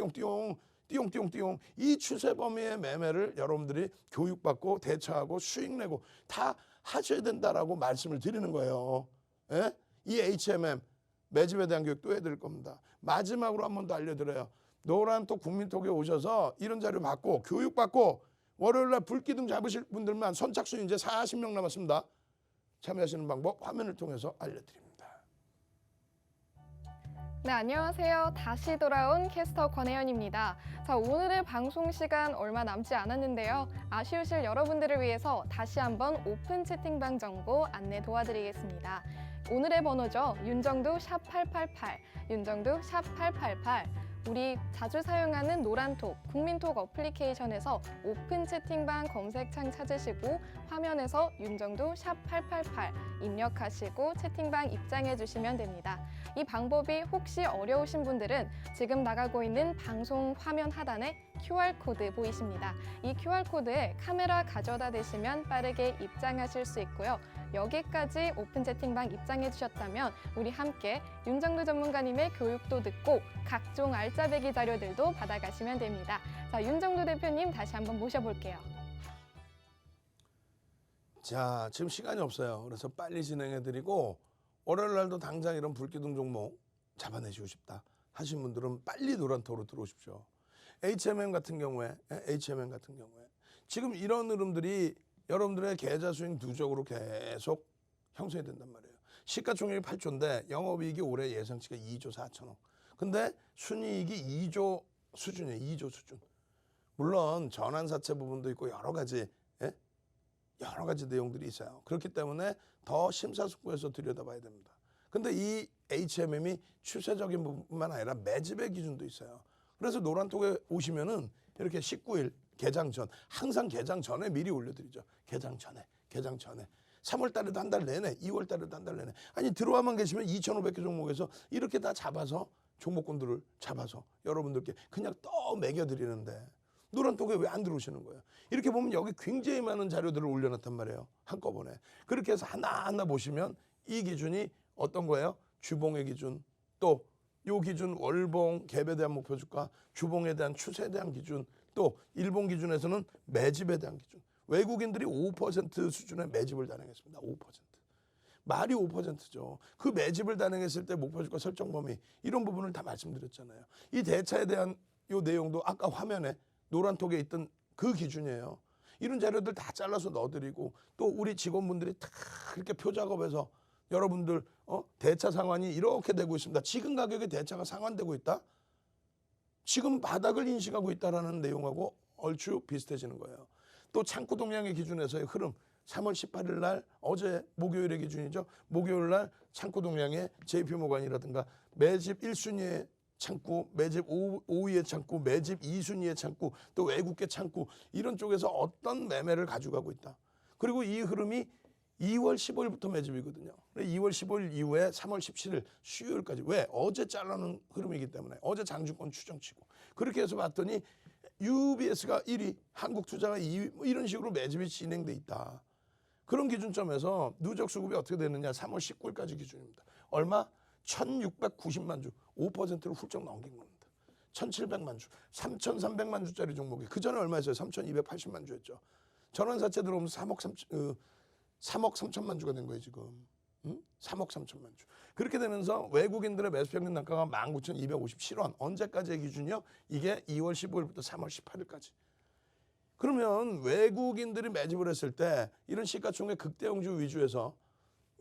이 추세 범위의 매매를 여러분들이 교육받고 대처하고 수익 내고 다 하셔야 된다라고 말씀을 드리는 거예요. 예? 이 HMM 매집에 대한 교육도 해드릴 겁니다. 마지막으로 한 번 더 알려드려요. 노란톡 국민톡에 오셔서 이런 자료 받고 교육받고 월요일날 불기둥 잡으실 분들만 선착순 이제 40명 남았습니다. 참여하시는 방법 화면을 통해서 알려드립니다. 네, 안녕하세요. 다시 돌아온 캐스터 권혜연입니다. 자, 오늘의 방송 시간 얼마 남지 않았는데요. 아쉬우실 여러분들을 위해서 다시 한번 오픈 채팅방 정보 안내 도와드리겠습니다. 오늘의 번호죠. 윤정두 샵888, 윤정두 샵888. 우리 자주 사용하는 노란톡, 국민톡 어플리케이션에서 오픈 채팅방 검색창 찾으시고 화면에서 윤정두 샵888 입력하시고 채팅방 입장해 주시면 됩니다. 이 방법이 혹시 어려우신 분들은 지금 나가고 있는 방송 화면 하단에 QR코드 보이십니다. 이 QR코드에 카메라 가져다 대시면 빠르게 입장하실 수 있고요. 여기까지 오픈 채팅방 입장해 주셨다면 우리 함께 윤정도 전문가님의 교육도 듣고 각종 알짜배기 자료들도 받아가시면 됩니다. 자, 윤정도 대표님 다시 한번 모셔볼게요. 자, 지금 시간이 없어요. 그래서 빨리 진행해드리고 월요일 날도 당장 이런 불기둥 종목 잡아내시고 싶다 하신 분들은 빨리 노란톡으로 들어오십시오. HMM 같은 경우에 지금 이런 흐름들이 여러분들의 계좌 수익 누적으로 계속 형성이 된단 말이에요. 시가총액이 8조인데 영업이익이 올해 예상치가 2조 4천억. 근데 순이익이 2조 수준이에요. 2조 수준. 물론 전환사채 부분도 있고 여러 가지 내용들이 있어요. 그렇기 때문에 더 심사숙고해서 들여다봐야 됩니다. 근데 이 HMM이 추세적인 부분만 아니라 매집의 기준도 있어요. 그래서 노란톡에 오시면은 이렇게 19일 개장 전, 항상 개장 전에 미리 올려드리죠. 개장 전에. 3월 달에도 한 달 내내, 2월 달에도 한 달 내내. 아니 들어와만 계시면 2,500개 종목에서 이렇게 다 잡아서 종목군들을 잡아서 여러분들께 그냥 떠 먹여드리는데 노란톡에 왜 안 들어오시는 거예요? 이렇게 보면 여기 굉장히 많은 자료들을 올려놨단 말이에요. 한꺼번에. 그렇게 해서 하나하나 보시면 이 기준이 어떤 거예요? 주봉의 기준, 또 요 기준 월봉, 갭에 대한 목표 주가, 주봉에 대한 추세에 대한 기준, 또 일본 기준에서는 매집에 대한 기준. 외국인들이 5% 수준의 매집을 단행했습니다. 5%. 말이 5%죠. 그 매집을 단행했을 때 목표 주가 설정 범위 이런 부분을 다 말씀드렸잖아요. 이 대차에 대한 요 내용도 아까 화면에 노란톡에 있던 그 기준이에요. 이런 자료들 다 잘라서 넣어드리고 또 우리 직원분들이 다 이렇게 표 작업해서 여러분들 대차 상환이 이렇게 되고 있습니다. 지금 가격에 대차가 상환되고 있다? 지금 바닥을 인식하고 있다라는 내용하고 얼추 비슷해지는 거예요. 또 창구 동향의 기준에서의 흐름 3월 18일 날 어제 목요일의 기준이죠. 목요일 날 창구 동향의 JP모간이라든가 매집 1순위의 창구, 매집 5위의 창구, 매집 2순위의 창구, 또 외국계 창구 이런 쪽에서 어떤 매매를 가져가고 있다. 그리고 이 흐름이 2월 15일부터 매집이거든요. 2월 15일 이후에 3월 17일 수요일까지. 왜? 어제 잘라놓은 흐름이기 때문에. 어제 장주권 추정치고. 그렇게 해서 봤더니 UBS가 1위, 한국투자가 2위 뭐 이런 식으로 매집이 진행돼 있다. 그런 기준점에서 누적 수급이 어떻게 되느냐. 3월 19일까지 기준입니다. 얼마? 1690만 주, 5%를 훌쩍 넘긴 겁니다. 1700만 주, 3300만 주짜리 종목이 그 전에 얼마였어요? 3280만 주였죠. 전환사채 들어오면서 3억 3천만 주가 된 거예요 지금. 3억 3천만 주. 그렇게 되면서 외국인들의 매수 평균 단가가 19,257원. 언제까지의 기준이요? 이게 2월 15일부터 3월 18일까지. 그러면 외국인들이 매집을 했을 때 이런 시가총액 극대형주 위주에서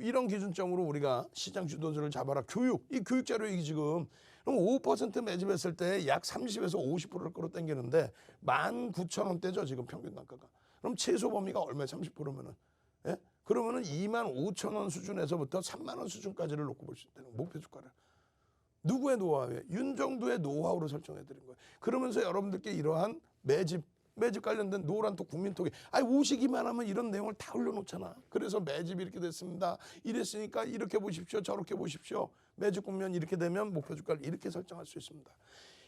이런 기준점으로 우리가 시장 주도주를 잡아라. 이 교육 자료이기 지금. 그럼 5% 매집했을 때 약 30에서 50%를 끌어당기는데 19,000원대죠 지금 평균 단가가. 그럼 최소 범위가 얼마에 30%면은? 예? 그러면은 25,000원 수준에서부터 3만 원 수준까지를 놓고 볼 수 있다는 목표 주가를. 누구의 노하우에? 윤정도의 노하우로 설정해 드린 거예요. 그러면서 여러분들께 이러한 매집 관련된 노란톡 국민톡에 오시기만 하면 이런 내용을 다 올려놓잖아. 그래서 매집이 이렇게 됐습니다. 이랬으니까 이렇게 보십시오. 저렇게 보십시오. 매집 국면 이렇게 되면 목표 주가를 이렇게 설정할 수 있습니다.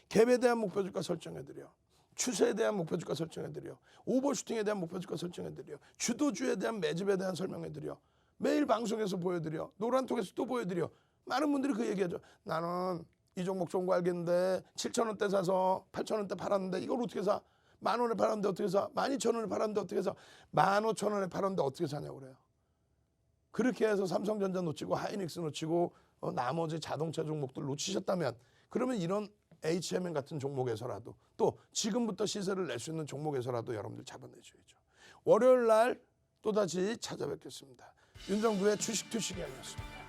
갭에 대한 목표 주가 설정해 드려. 추세에 대한 목표 주가 설정해 드려. 오버슈팅에 대한 목표 주가 설정해 드려. 주도주에 대한 매집에 대한 설명해 드려. 매일 방송에서 보여드려. 노란톡에서 또 보여드려. 많은 분들이 그 얘기하죠. 나는 이 종목 좋은 거 알겠는데 7,000원대 사서 8,000원대 팔았는데 이걸 어떻게 사? 10,000원에 팔았는데 어떻게 사? 12,000원에 팔았는데 어떻게 사? 15,000원에 팔았는데 어떻게 사냐고 그래요. 그렇게 해서 삼성전자 놓치고 하이닉스 놓치고 나머지 자동차 종목들 놓치셨다면 그러면 이런 HMM 같은 종목에서라도 또 지금부터 시세를 낼 수 있는 종목에서라도 여러분들 잡아내셔야죠. 월요일 날 또다시 찾아뵙겠습니다. 윤정도의 주식투시경이었습니다.